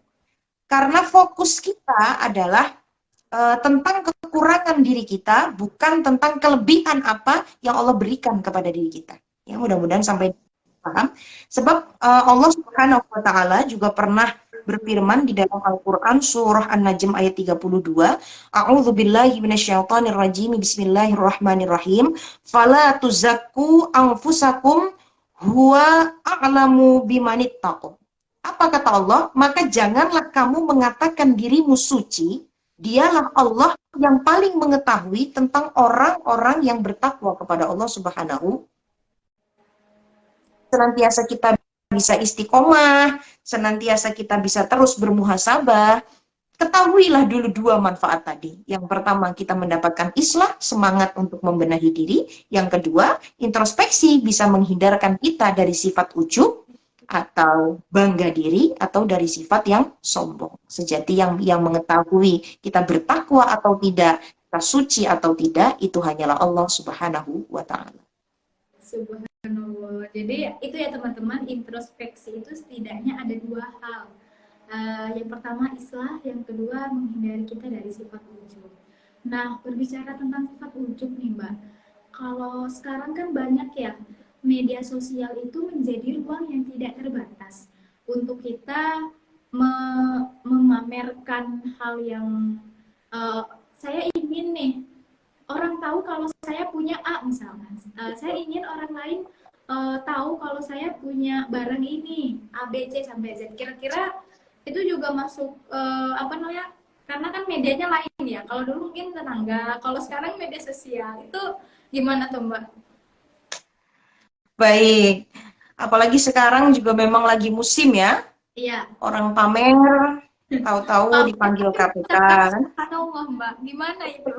Karena fokus kita adalah tentang kekurangan diri kita, bukan tentang kelebihan apa yang Allah berikan kepada diri kita. Ya, mudah-mudahan sampai paham. Sebab Allah Subhanahu wa taala juga pernah berfirman di dalam Al-Qur'an surah An-Najm ayat 32, A'udzu billahi minasyaitonir rajim. Bismillahirrahmanirrahim. Fala tuzakku anfusakum huwa a'lamu bimanittaqo. Apa kata Allah? Maka janganlah kamu mengatakan dirimu suci, dialah Allah yang paling mengetahui tentang orang-orang yang bertakwa kepada Allah Subhanahu. Senantiasa kita bisa istiqomah, senantiasa kita bisa terus bermuhasabah. Ketahuilah dulu dua manfaat tadi. Yang pertama, kita mendapatkan islah, semangat untuk membenahi diri. Yang kedua, introspeksi bisa menghindarkan kita dari sifat ujub atau bangga diri, atau dari sifat yang sombong. Sejati yang mengetahui kita bertakwa atau tidak, kita suci atau tidak, itu hanyalah Allah Subhanahu wa ta'ala. Subhanallah. Jadi itu ya teman-teman, introspeksi itu setidaknya ada dua hal. Yang pertama islah, yang kedua menghindari kita dari sifat ujub. Nah, berbicara tentang sifat ujub nih Mbak, kalau sekarang kan banyak ya, media sosial itu menjadi ruang yang tidak terbatas untuk kita memamerkan hal yang saya ingin nih orang tahu kalau saya punya A misalkan. Saya ingin orang lain tahu kalau saya punya barang ini A, B, C sampai Z. Kira-kira itu juga masuk apa namanya? Karena kan medianya lain ya. Kalau dulu mungkin tetangga, kalau sekarang media sosial. Itu gimana tuh Mbak? Baik. Apalagi sekarang juga memang lagi musim ya. Iya. Orang pamer, tahu-tahu dipanggil KPK kan. Mbak, gimana itu?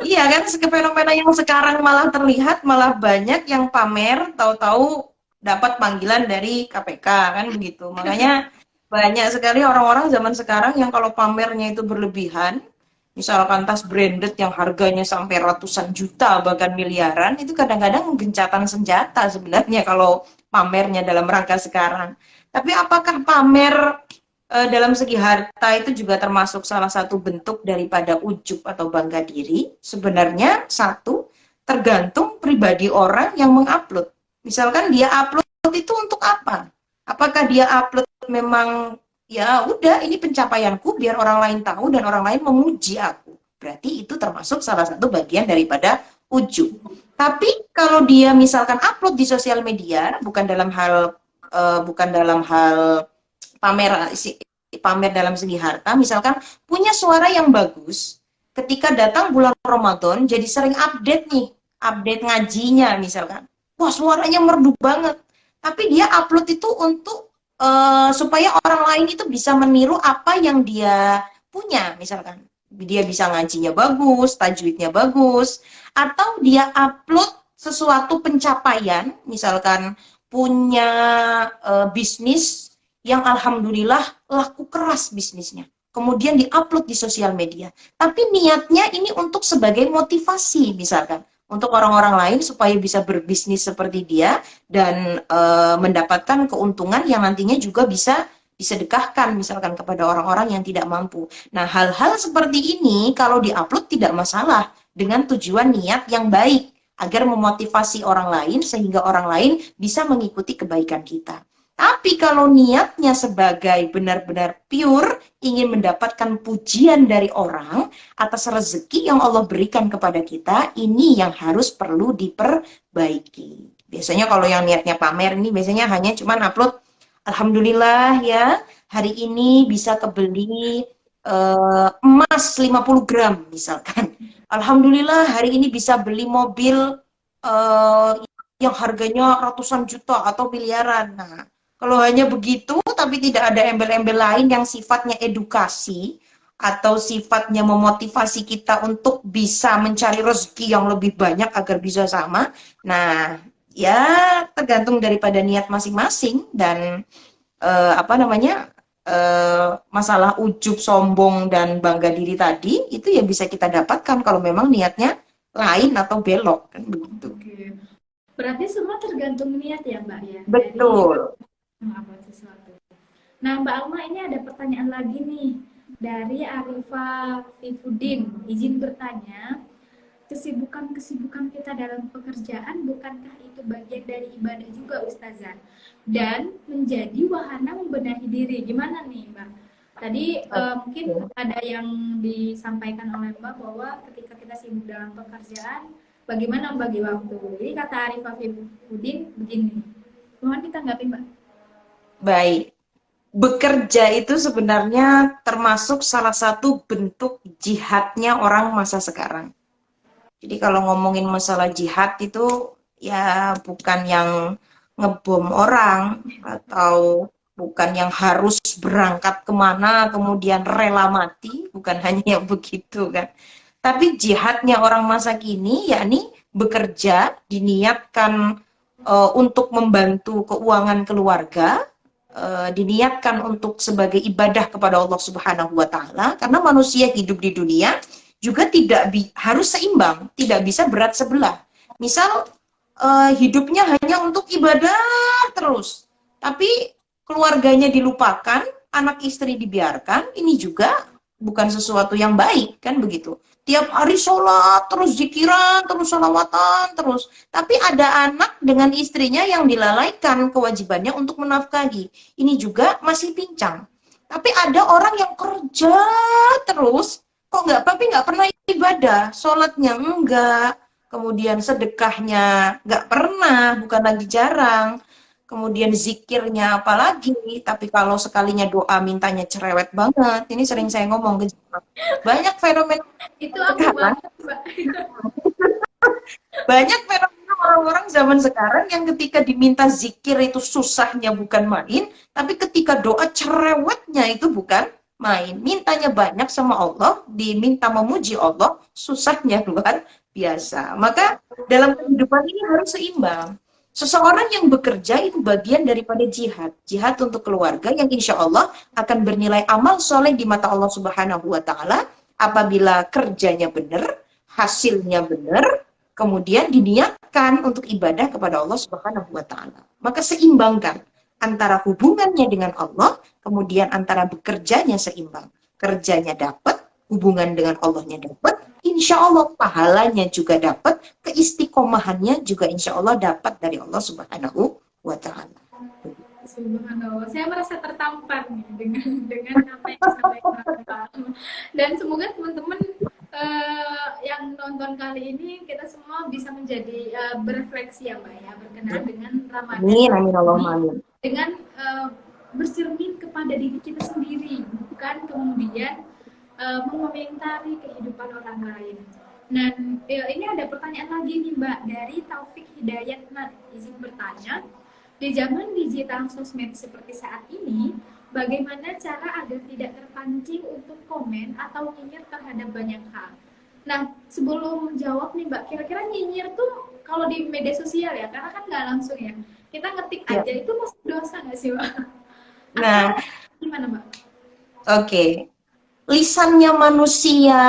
Iya kan, fenomena yang sekarang malah terlihat, malah banyak yang pamer, tahu-tahu dapat panggilan dari KPK kan begitu. Makanya banyak sekali orang-orang zaman sekarang yang kalau pamernya itu berlebihan, misalkan tas branded yang harganya sampai ratusan juta bahkan miliaran, itu kadang-kadang gencatan senjata sebenarnya kalau pamernya dalam rangka sekarang. Tapi apakah pamer dalam segi harta itu juga termasuk salah satu bentuk daripada ujub atau bangga diri? Sebenarnya satu, tergantung pribadi orang yang mengupload. Misalkan dia upload itu untuk apa? Apakah dia upload memang ya udah ini pencapaianku biar orang lain tahu dan orang lain memuji aku? Berarti itu termasuk salah satu bagian daripada ujub. Tapi kalau dia misalkan upload di sosial media bukan dalam hal pamer dalam segi harta, misalkan punya suara yang bagus, ketika datang bulan Ramadan jadi sering update ngajinya misalkan, wah suaranya merdu banget, tapi dia upload itu untuk supaya orang lain itu bisa meniru apa yang dia punya, misalkan dia bisa ngajinya bagus, tajwidnya bagus, atau dia upload sesuatu pencapaian, misalkan punya bisnis yang alhamdulillah laku keras bisnisnya. Kemudian diupload di sosial media. Tapi niatnya ini untuk sebagai motivasi misalkan. Untuk orang-orang lain supaya bisa berbisnis seperti dia dan mendapatkan keuntungan yang nantinya juga bisa disedekahkan misalkan kepada orang-orang yang tidak mampu. Nah, hal-hal seperti ini kalau diupload tidak masalah dengan tujuan niat yang baik. agar memotivasi orang lain sehingga orang lain bisa mengikuti kebaikan kita. Tapi kalau niatnya sebagai benar-benar pure, ingin mendapatkan pujian dari orang atas rezeki yang Allah berikan kepada kita, ini yang harus perlu diperbaiki. Biasanya kalau yang niatnya pamer ini biasanya hanya cuman upload, Alhamdulillah ya, hari ini bisa kebeli emas 50 gram misalkan. Alhamdulillah hari ini bisa beli mobil eh, yang harganya ratusan juta atau miliaran. Nah, kalau hanya begitu, tapi tidak ada embel-embel lain yang sifatnya edukasi atau sifatnya memotivasi kita untuk bisa mencari rezeki yang lebih banyak agar bisa sama. Nah, ya tergantung daripada niat masing-masing dan apa namanya masalah ujub, sombong dan bangga diri tadi itu ya bisa kita dapatkan kalau memang niatnya lain atau belok kan begitu. Oke. Berarti semua tergantung niat ya Mbak ya. Betul. Jadi apa sesuatu. Nah Mbak Alma ini ada pertanyaan lagi nih dari Arifa Fifudin. Izin bertanya, kesibukan-kesibukan kita dalam pekerjaan bukankah itu bagian dari ibadah juga Ustazah? Dan menjadi wahana membenahi diri. Gimana nih Mbak? Tadi mungkin ada yang disampaikan oleh Mbak bahwa ketika kita sibuk dalam pekerjaan, bagaimana membagi waktu? Jadi kata Arifah Fifudin begini, mohon ditanggapi Mbak. Baik. Bekerja itu sebenarnya termasuk salah satu bentuk jihadnya orang masa sekarang. Jadi kalau ngomongin masalah jihad itu ya bukan yang ngebom orang atau bukan yang harus berangkat kemana kemudian rela mati, bukan hanya yang begitu kan. Tapi jihadnya orang masa kini yakni bekerja diniatkan untuk membantu keuangan keluarga, diniatkan untuk sebagai ibadah kepada Allah Subhanahu wa taala karena manusia hidup di dunia juga tidak harus seimbang, tidak bisa berat sebelah. Misal hidupnya hanya untuk ibadah terus, tapi keluarganya dilupakan, anak istri dibiarkan, ini juga bukan sesuatu yang baik, kan begitu. Tiap hari sholat, terus zikiran, terus sholawatan, terus. Tapi ada anak dengan istrinya yang dilalaikan kewajibannya untuk menafkahi. Ini juga masih pincang. Tapi ada orang yang kerja terus, kok nggak pernah ibadah, sholatnya enggak, kemudian sedekahnya nggak pernah, bukan lagi jarang, kemudian zikirnya apalagi, tapi kalau sekalinya doa mintanya cerewet banget. Ini sering saya ngomong ke banyak fenomena itu aku sekarang, banget Mbak. banyak fenomena orang-orang zaman sekarang yang ketika diminta zikir itu susahnya bukan main, tapi ketika doa cerewetnya itu bukan main. Mintanya banyak sama Allah, diminta memuji Allah, susahnya luar biasa. Maka dalam kehidupan ini harus seimbang. Seseorang yang bekerja itu bagian daripada jihad. Jihad untuk keluarga yang insya Allah akan bernilai amal soleh di mata Allah Subhanahu wa Ta'ala apabila kerjanya benar, hasilnya benar, kemudian diniatkan untuk ibadah kepada Allah Subhanahu wa Ta'ala. Maka seimbangkan antara hubungannya dengan Allah, kemudian antara bekerjanya seimbang. Kerjanya dapat, hubungan dengan Allahnya dapat, insya Allah pahalanya juga dapat, keistiqomahannya juga insya Allah dapat dari Allah Subhanahu wa Ta'ala. Subhanallah, saya merasa tertampar nih dengan apa yang disampaikan Pak. Dan semoga teman-teman yang nonton kali ini kita semua bisa menjadi berefleksi ya Mbak ya, berkenaan dengan Ramadan Amin, amin, Allahumma amin. dengan bercermin kepada diri kita sendiri, bukan kemudian mengomentari kehidupan orang lain. Dan ini ada pertanyaan lagi nih Mbak dari Taufik Hidayat Nat, izin bertanya, di zaman digital sosmed seperti saat ini, bagaimana cara agar tidak terpancing untuk komen atau nyinyir terhadap banyak hal? Nah, sebelum menjawab nih Mbak, kira-kira nyinyir tuh kalau di media sosial ya, karena kan nggak langsung ya, kita ngetik aja, itu masih dosa nggak sih Mbak? Nah, gimana Mbak? Oke. Lisannya manusia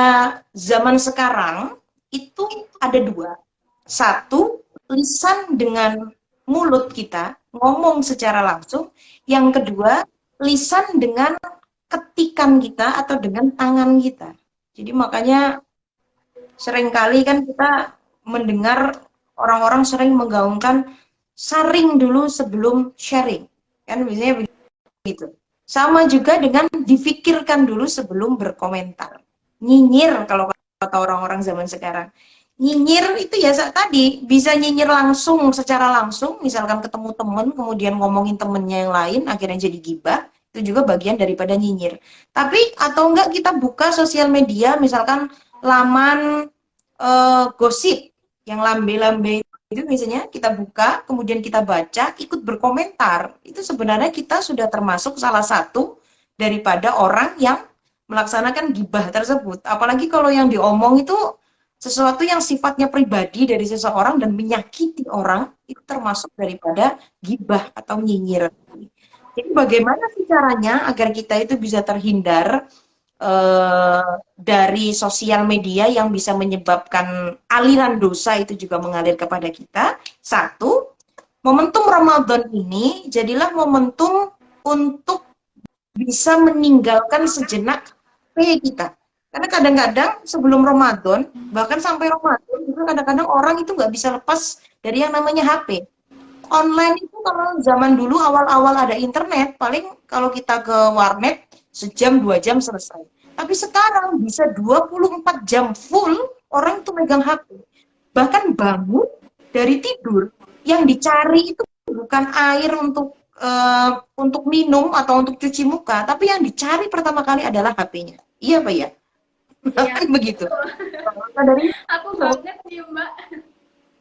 zaman sekarang itu ada dua. Satu, lisan dengan mulut kita, ngomong secara langsung. Yang kedua, lisan dengan ketikan kita atau dengan tangan kita. Jadi makanya seringkali kan kita mendengar orang-orang sering menggaungkan saring dulu sebelum sharing. Kan biasanya begitu. Sama juga dengan difikirkan dulu sebelum berkomentar. Nyinyir kalau kata orang-orang zaman sekarang. Nyinyir itu ya tadi bisa nyinyir langsung secara langsung, misalkan ketemu temen kemudian ngomongin temennya yang lain akhirnya jadi gibah, itu juga bagian daripada nyinyir. Tapi atau enggak kita buka sosial media misalkan laman gosip yang lambe-lambe itu misalnya kita buka, kemudian kita baca, ikut berkomentar, itu sebenarnya kita sudah termasuk salah satu daripada orang yang melaksanakan gibah tersebut. Apalagi kalau yang diomong itu sesuatu yang sifatnya pribadi dari seseorang dan menyakiti orang, itu termasuk daripada gibah atau nyinyir. Jadi bagaimana sih caranya agar kita itu bisa terhindar dari sosial media yang bisa menyebabkan aliran dosa itu juga mengalir kepada kita. Satu, momentum Ramadan ini jadilah momentum untuk bisa meninggalkan sejenak HP kita. Karena kadang-kadang sebelum Ramadan, bahkan sampai Ramadan, juga kadang-kadang orang itu nggak bisa lepas dari yang namanya HP. Online itu kalau zaman dulu awal-awal ada internet, paling kalau kita ke warnet sejam 2 jam selesai. Tapi sekarang bisa 24 jam full orang itu megang HP. Bahkan bangun dari tidur yang dicari itu bukan air untuk minum atau untuk cuci muka, tapi yang dicari pertama kali adalah HP-nya. Iya, Pak ya? Iya, Begitu. betul. Maka dari Aku banget nih, Mbak.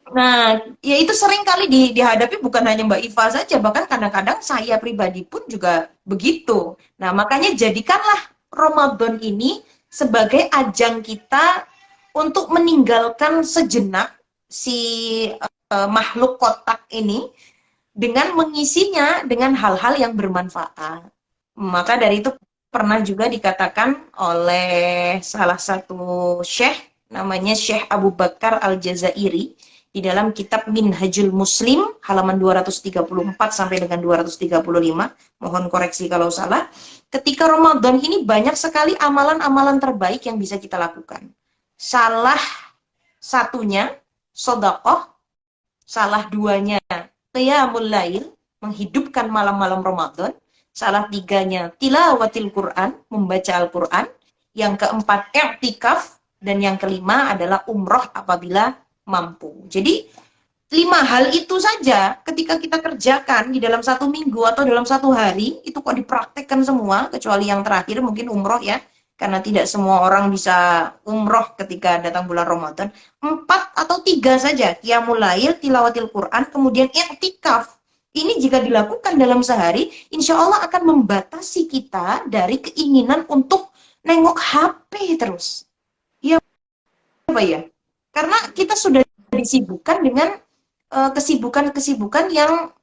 Nah, ya itu sering kali dihadapi bukan hanya Mbak Iva saja, bahkan kadang-kadang saya pribadi pun juga begitu. Nah, makanya jadikanlah Ramadan ini sebagai ajang kita untuk meninggalkan sejenak si makhluk kotak ini dengan mengisinya dengan hal-hal yang bermanfaat. Maka dari itu pernah juga dikatakan oleh salah satu syekh, namanya Syekh Abu Bakar Al-Jazairi, di dalam kitab Minhajul Muslim halaman 234 sampai dengan 235, mohon koreksi kalau salah. Ketika Ramadan ini banyak sekali amalan-amalan terbaik yang bisa kita lakukan. Salah satunya sedekah, salah duanya qiyamul lail, menghidupkan malam-malam Ramadan, salah tiganya tilawatil Quran, membaca Al-Quran, yang keempat i'tikaf, dan yang kelima adalah umroh apabila mampu. Jadi 5 hal itu saja ketika kita kerjakan di dalam 1 minggu atau dalam 1 hari, itu kok dipraktekkan semua, kecuali yang terakhir mungkin umroh ya, karena tidak semua orang bisa umroh ketika datang bulan Ramadan. 4 atau 3 saja, qiyamul lail, tilawatil Quran, kemudian i'tikaf. Ini jika dilakukan dalam sehari, insya Allah akan membatasi kita dari keinginan untuk nengok HP terus. Iya, Pak ya? Karena kita sudah disibukkan dengan kesibukan-kesibukan yang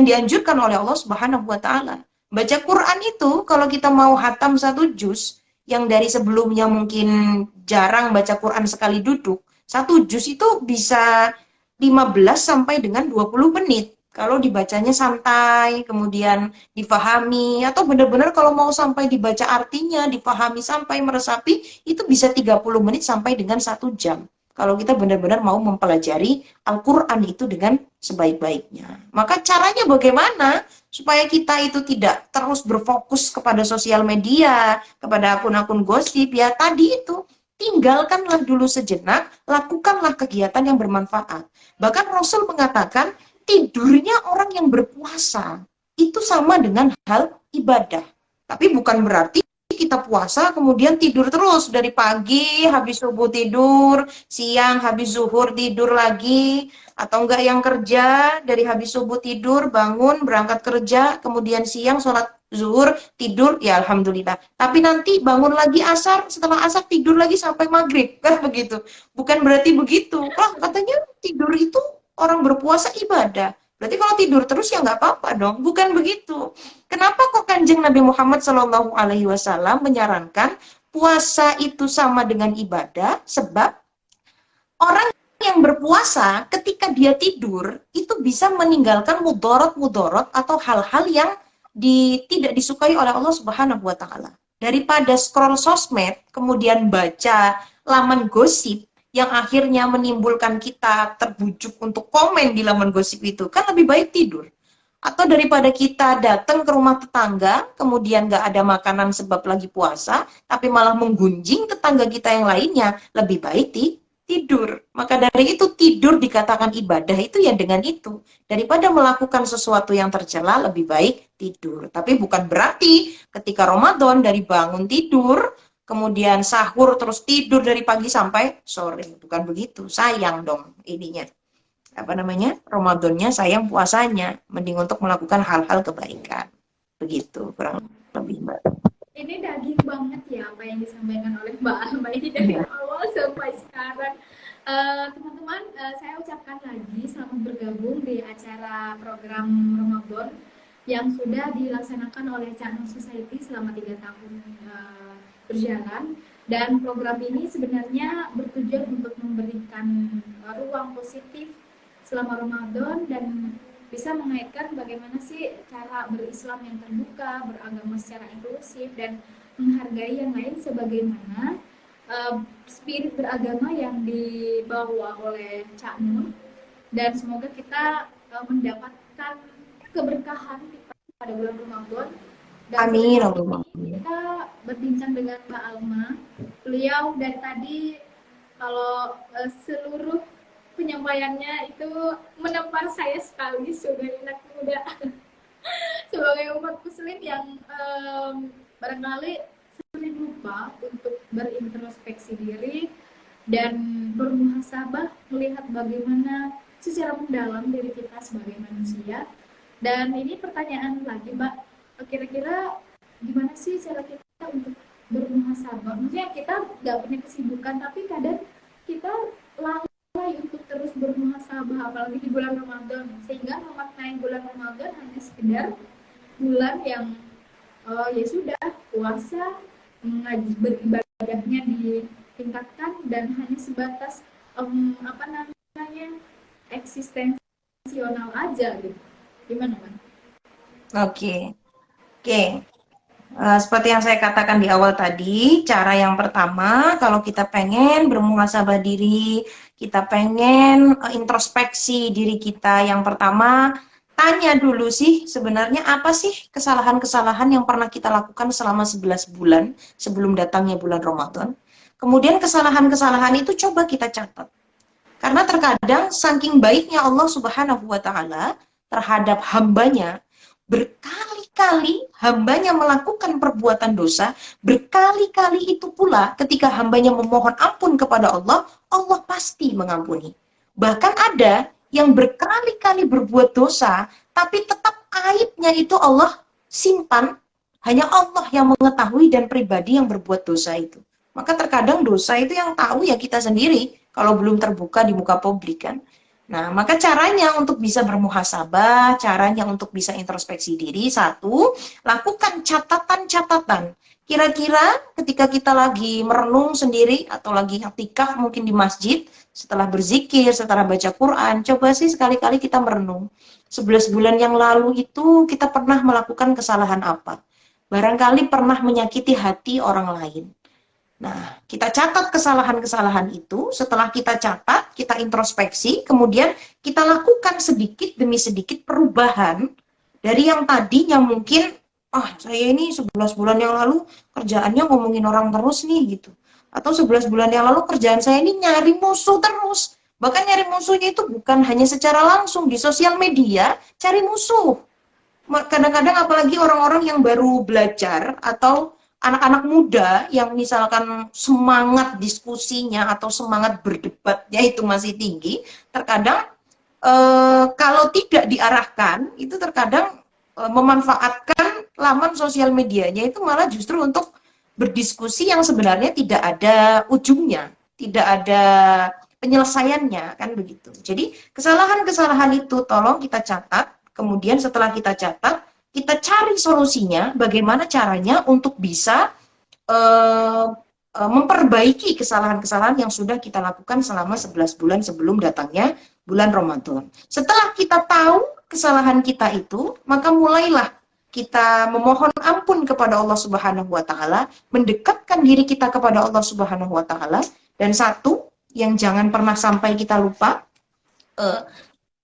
dianjurkan oleh Allah Subhanahu wa taala. Baca Quran itu kalau kita mau hatam 1 juz yang dari sebelumnya mungkin jarang baca Quran sekali duduk, 1 juz itu bisa 15 sampai dengan 20 menit. Kalau dibacanya santai, kemudian difahami, atau benar-benar kalau mau sampai dibaca artinya, difahami sampai meresapi, itu bisa 30 menit sampai dengan 1 jam. Kalau kita benar-benar mau mempelajari Al-Quran itu dengan sebaik-baiknya. Maka caranya bagaimana supaya kita itu tidak terus berfokus kepada sosial media, kepada akun-akun gosip, ya tadi itu, tinggalkanlah dulu sejenak, lakukanlah kegiatan yang bermanfaat. Bahkan Rasul mengatakan, tidurnya orang yang berpuasa itu sama dengan hal ibadah. Tapi bukan berarti kita puasa kemudian tidur terus dari pagi habis subuh tidur, siang habis zuhur tidur lagi, atau enggak yang kerja dari habis subuh tidur, bangun berangkat kerja, kemudian siang sholat zuhur tidur, ya alhamdulillah. Tapi nanti bangun lagi asar, setelah asar tidur lagi sampai maghrib, kan begitu? Bukan berarti begitu. Oh, katanya tidur itu orang berpuasa ibadah. Berarti kalau tidur terus ya nggak apa-apa dong. Bukan begitu. Kenapa kok Kanjeng Nabi Muhammad SAW menyarankan puasa itu sama dengan ibadah? Sebab orang yang berpuasa ketika dia tidur itu bisa meninggalkan mudorot-mudorot atau hal-hal yang tidak disukai oleh Allah Subhanahu wa taala. Daripada scroll sosmed, kemudian baca laman gosip yang akhirnya menimbulkan kita terbujuk untuk komen di laman gosip itu, kan lebih baik tidur. Atau daripada kita datang ke rumah tetangga, kemudian nggak ada makanan sebab lagi puasa, tapi malah menggunjing tetangga kita yang lainnya, lebih baik tidur. Maka dari itu tidur dikatakan ibadah itu ya dengan itu. Daripada melakukan sesuatu yang tercela, lebih baik tidur. Tapi bukan berarti ketika Ramadan dari bangun tidur, kemudian sahur terus tidur dari pagi sampai sore. Bukan begitu, sayang dong ininya. Apa namanya? Ramadannya sayang puasanya. Mending untuk melakukan hal-hal kebaikan. Begitu, kurang lebih Mbak. Ini daging banget ya apa yang disampaikan oleh Mbak Alma ini dari awal sampai sekarang. Teman-teman, saya ucapkan lagi selamat bergabung di acara program Ramadan yang sudah dilaksanakan oleh Cak Nur Society selama 3 tahun berjalan. Dan program ini sebenarnya bertujuan untuk memberikan ruang positif selama Ramadan dan bisa mengaitkan bagaimana sih cara berislam yang terbuka, beragama secara inklusif, dan menghargai yang lain sebagaimana spirit beragama yang dibawa oleh Cak Nur. Dan semoga kita mendapatkan keberkahan pada bulan Ramadan. Dan Amin. kita berbincang dengan Mbak Alma. Beliau dari tadi kalau seluruh penyampaiannya itu menampar saya sekali sebagai anak muda, sebagai umat muslim yang barangkali sering lupa untuk berintrospeksi diri dan bermuhasabah, melihat bagaimana secara mendalam diri kita sebagai manusia. Dan ini pertanyaan lagi, Mbak, kira-kira gimana sih cara kita untuk bermuhasabah? Maksudnya kita nggak punya kesibukan, tapi kadang kita untuk terus bermuhasabah, apalagi di bulan Ramadan, sehingga memaknai bulan Ramadan hanya sekedar bulan yang ya sudah puasa, mengaji, beribadahnya ditingkatkan dan hanya sebatas apa namanya eksistensional aja gitu. Gimana, Bang? Oke. Seperti yang saya katakan di awal tadi, cara yang pertama, kalau kita pengen bermuhasabah diri, kita pengen introspeksi diri kita, yang pertama, tanya dulu sih, sebenarnya apa sih kesalahan-kesalahan yang pernah kita lakukan selama 11 bulan sebelum datangnya bulan Ramadan. Kemudian kesalahan-kesalahan itu coba kita catat. Karena terkadang saking baiknya Allah Subhanahu wa Ta'ala terhadap hambanya, berkali-kali hambanya melakukan perbuatan dosa, berkali-kali itu pula ketika hambanya memohon ampun kepada Allah, Allah pasti mengampuni. Bahkan ada yang berkali-kali berbuat dosa, tapi tetap aibnya itu Allah simpan, hanya Allah yang mengetahui dan pribadi yang berbuat dosa itu. Maka terkadang dosa itu yang tahu ya kita sendiri, kalau belum terbuka di muka publik kan. Nah, maka caranya untuk bisa bermuhasabah, caranya untuk bisa introspeksi diri, satu, lakukan catatan-catatan. Kira-kira ketika kita lagi merenung sendiri atau lagi i'tikaf mungkin di masjid, setelah berzikir, setelah baca Quran, coba sih sekali-kali kita merenung. 11 bulan yang lalu itu kita pernah melakukan kesalahan apa? Barangkali pernah menyakiti hati orang lain. Nah, kita catat kesalahan-kesalahan itu, setelah kita catat, kita introspeksi, kemudian kita lakukan sedikit demi sedikit perubahan dari yang tadinya mungkin, saya ini 11 bulan yang lalu kerjaannya ngomongin orang terus nih gitu. Atau 11 bulan yang lalu kerjaan saya ini nyari musuh terus. Bahkan nyari musuhnya itu bukan hanya secara langsung di sosial media, cari musuh. Kadang-kadang apalagi orang-orang yang baru belajar atau anak-anak muda yang misalkan semangat diskusinya atau semangat berdebatnya itu masih tinggi, terkadang kalau tidak diarahkan, itu terkadang memanfaatkan laman sosial medianya itu malah justru untuk berdiskusi yang sebenarnya tidak ada ujungnya, tidak ada penyelesaiannya, kan begitu. Jadi kesalahan-kesalahan itu tolong kita catat, kemudian setelah kita catat, kita cari solusinya, bagaimana caranya untuk bisa memperbaiki kesalahan-kesalahan yang sudah kita lakukan selama 11 bulan sebelum datangnya bulan Ramadan. Setelah kita tahu kesalahan kita itu, maka mulailah kita memohon ampun kepada Allah Subhanahu wa Ta'ala, mendekatkan diri kita kepada Allah Subhanahu wa Ta'ala, dan satu, yang jangan pernah sampai kita lupa. Eh,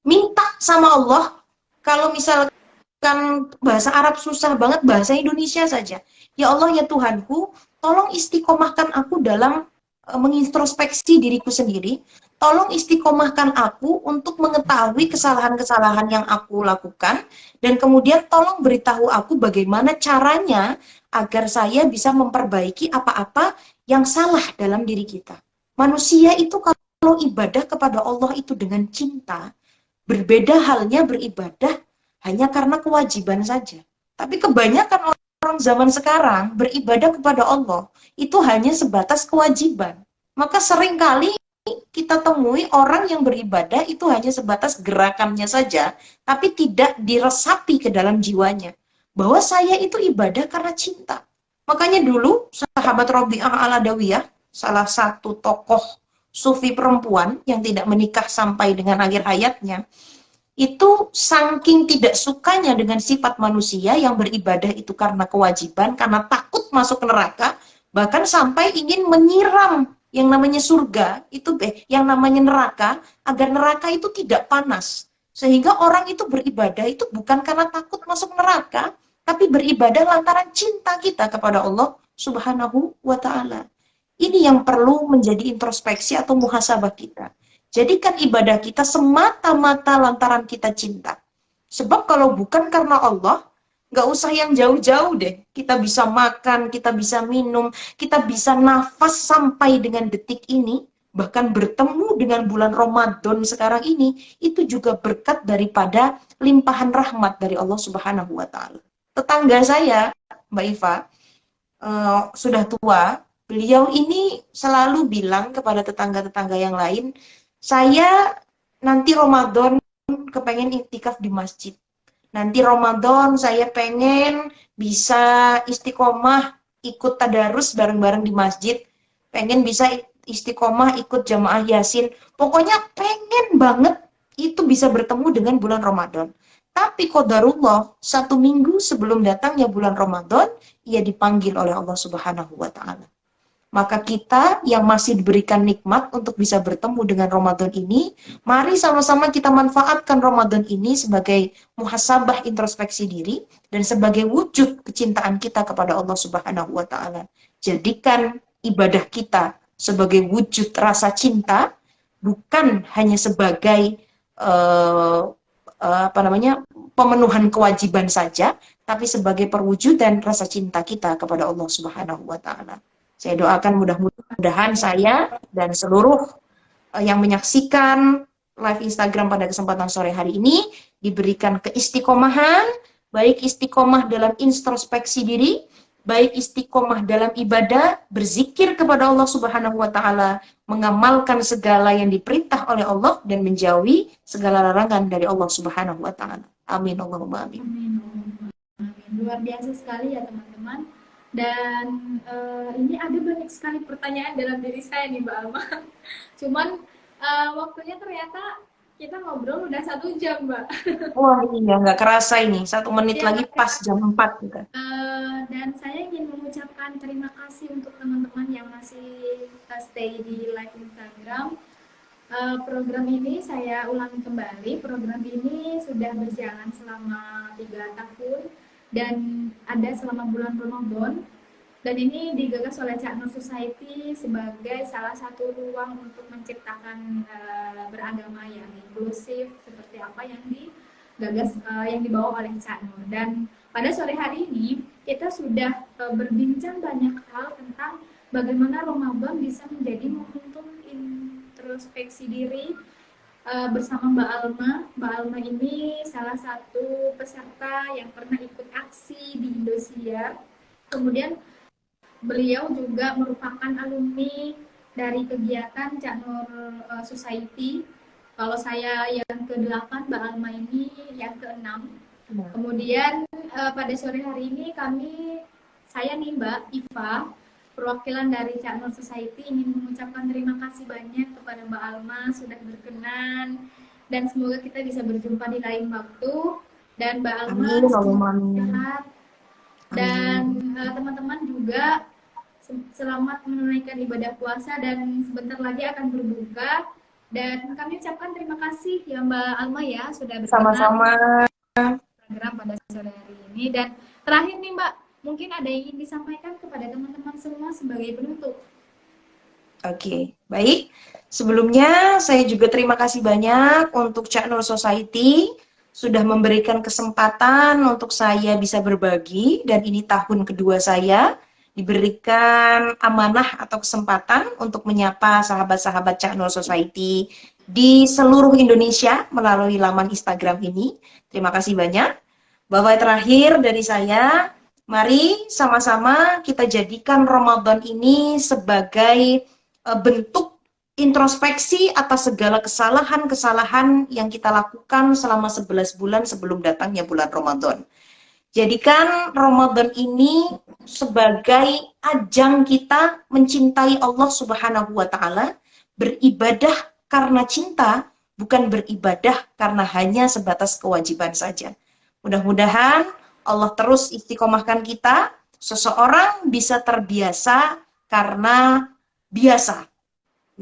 Minta sama Allah, kalau misalkan bahasa Arab susah banget, bahasa Indonesia saja. Ya Allah, ya Tuhanku, tolong istiqomahkan aku dalam mengintrospeksi diriku sendiri. Tolong istiqomahkan aku untuk mengetahui kesalahan-kesalahan yang aku lakukan. Dan kemudian tolong beritahu aku bagaimana caranya agar saya bisa memperbaiki apa-apa yang salah dalam diri kita. Manusia itu kalau ibadah kepada Allah itu dengan cinta, berbeda halnya beribadah hanya karena kewajiban saja. Tapi kebanyakan orang zaman sekarang beribadah kepada Allah itu hanya sebatas kewajiban. Maka seringkali kita temui orang yang beribadah itu hanya sebatas gerakannya saja, tapi tidak diresapi ke dalam jiwanya. Bahwa saya itu ibadah karena cinta. Makanya dulu sahabat Rabi'ah al-Adawiyah, salah satu tokoh sufi perempuan yang tidak menikah sampai dengan akhir hayatnya, itu saking tidak sukanya dengan sifat manusia yang beribadah itu karena kewajiban, karena takut masuk neraka, bahkan sampai ingin menyiram yang namanya surga, itu yang namanya neraka, agar neraka itu tidak panas. Sehingga orang itu beribadah itu bukan karena takut masuk neraka, tapi beribadah lantaran cinta kita kepada Allah Subhanahu wa Ta'ala. Ini yang perlu menjadi introspeksi atau muhasabah kita. Jadikan ibadah kita semata-mata lantaran kita cinta. Sebab kalau bukan karena Allah, nggak usah yang jauh-jauh deh. Kita bisa makan, kita bisa minum, kita bisa nafas sampai dengan detik ini, bahkan bertemu dengan bulan Ramadan sekarang ini, itu juga berkat daripada limpahan rahmat dari Allah Subhanahu wa Ta'ala. Tetangga saya, Mbak Iva, sudah tua, beliau ini selalu bilang kepada tetangga-tetangga yang lain, saya nanti Ramadan kepengen iktikaf di masjid. Nanti Ramadan saya pengen bisa istiqomah ikut tadarus bareng-bareng di masjid. Pengen bisa istiqomah ikut jamaah Yasin. Pokoknya pengen banget itu bisa bertemu dengan bulan Ramadan. Tapi qadarullah, 1 minggu sebelum datangnya bulan Ramadan, ia dipanggil oleh Allah Subhanahu wa Ta'ala. Maka kita yang masih diberikan nikmat untuk bisa bertemu dengan Ramadan ini, mari sama-sama kita manfaatkan Ramadan ini sebagai muhasabah introspeksi diri dan sebagai wujud kecintaan kita kepada Allah Subhanahu wa Ta'ala. Jadikan ibadah kita sebagai wujud rasa cinta, bukan hanya sebagai pemenuhan kewajiban saja, tapi sebagai perwujudan rasa cinta kita kepada Allah Subhanahu wa Ta'ala. Saya doakan mudah-mudahan saya dan seluruh yang menyaksikan live Instagram pada kesempatan sore hari ini diberikan keistiqomahan, baik istiqomah dalam introspeksi diri, baik istiqomah dalam ibadah, berzikir kepada Allah Subhanahu wa Ta'ala, mengamalkan segala yang diperintah oleh Allah dan menjauhi segala larangan dari Allah Subhanahu wa Ta'ala. Amin Allahumma amin. Amin. Luar biasa sekali ya teman-teman. Dan ini ada banyak sekali pertanyaan dalam diri saya nih Mbak Alma. Cuman waktunya ternyata kita ngobrol udah 1 jam Mbak. Wah iya, nggak kerasa ini. 1 menit Ya, lagi pas jam 4 juga. dan saya ingin mengucapkan terima kasih untuk teman-teman yang masih stay di live Instagram. Program ini saya ulangi kembali. Program ini sudah berjalan selama 3 tahun. Dan ada selama bulan Ramadan, dan ini digagas oleh Cak Nur Society sebagai salah satu ruang untuk menciptakan beragama yang inklusif seperti apa yang digagas yang dibawa oleh Cak Nur. Dan pada sore hari ini kita sudah berbincang banyak hal tentang bagaimana Ramadan bisa menjadi momentum introspeksi diri bersama Mbak Alma. Mbak Alma ini salah satu peserta yang pernah ikut aksi di Indosiar. Kemudian beliau juga merupakan alumni dari kegiatan Cak Nur Society. Kalau saya yang ke-8, Mbak Alma ini yang ke-6. Kemudian pada sore hari ini saya nih Mbak Iva, perwakilan dari Cak Nur Society ingin mengucapkan terima kasih banyak kepada Mbak Alma sudah berkenan, dan semoga kita bisa berjumpa di lain waktu, dan Mbak Alma sehat. Dan teman-teman juga selamat menunaikan ibadah puasa dan sebentar lagi akan berbuka. Dan kami ucapkan terima kasih ya Mbak Alma ya sudah berkenan Sama-sama. program pada sore hari ini. Dan terakhir nih Mbak, mungkin ada yang ingin disampaikan kepada teman-teman semua sebagai penutup. Oke, baik. Sebelumnya saya juga terima kasih banyak untuk Cak Nur Society sudah memberikan kesempatan untuk saya bisa berbagi, dan ini tahun kedua saya diberikan amanah atau kesempatan untuk menyapa sahabat-sahabat Cak Nur Society di seluruh Indonesia melalui laman Instagram ini. Terima kasih banyak. Bahwa terakhir dari saya, mari sama-sama kita jadikan Ramadan ini sebagai bentuk introspeksi atas segala kesalahan-kesalahan yang kita lakukan selama 11 bulan sebelum datangnya bulan Ramadan. Jadikan Ramadan ini sebagai ajang kita mencintai Allah Subhanahu wa Ta'ala, beribadah karena cinta, bukan beribadah karena hanya sebatas kewajiban saja. Mudah-mudahan Allah terus istiqomahkan kita, seseorang bisa terbiasa karena biasa.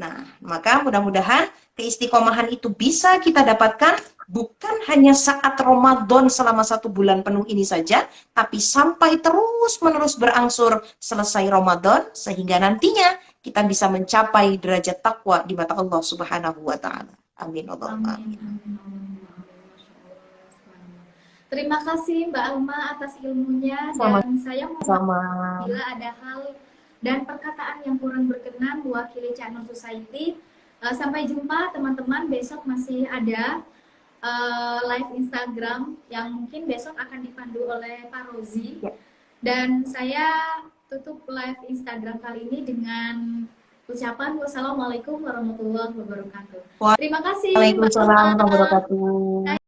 Nah, maka mudah-mudahan keistiqomahan itu bisa kita dapatkan bukan hanya saat Ramadan selama 1 bulan penuh ini saja, tapi sampai terus-menerus berangsur selesai Ramadan, sehingga nantinya kita bisa mencapai derajat takwa di mata Allah Subhanahu wa Ta'ala. Amin. Allahumma Amin, amin. amin, amin. Masya Allah, subhanallah. Terima kasih Mbak Alma atas ilmunya, dan saya mohon maaf Sama-sama. bila ada hal dan perkataan yang kurang berkenan mewakili Channel Society. Sampai jumpa teman-teman, besok masih ada live Instagram yang mungkin besok akan dipandu oleh Pak Rozi. Ya. Dan saya tutup live Instagram kali ini dengan ucapan wassalamualaikum warahmatullahi wabarakatuh. Terima kasih Mbak Waalaikumsalam Alma. warahmatullahi wabarakatuh.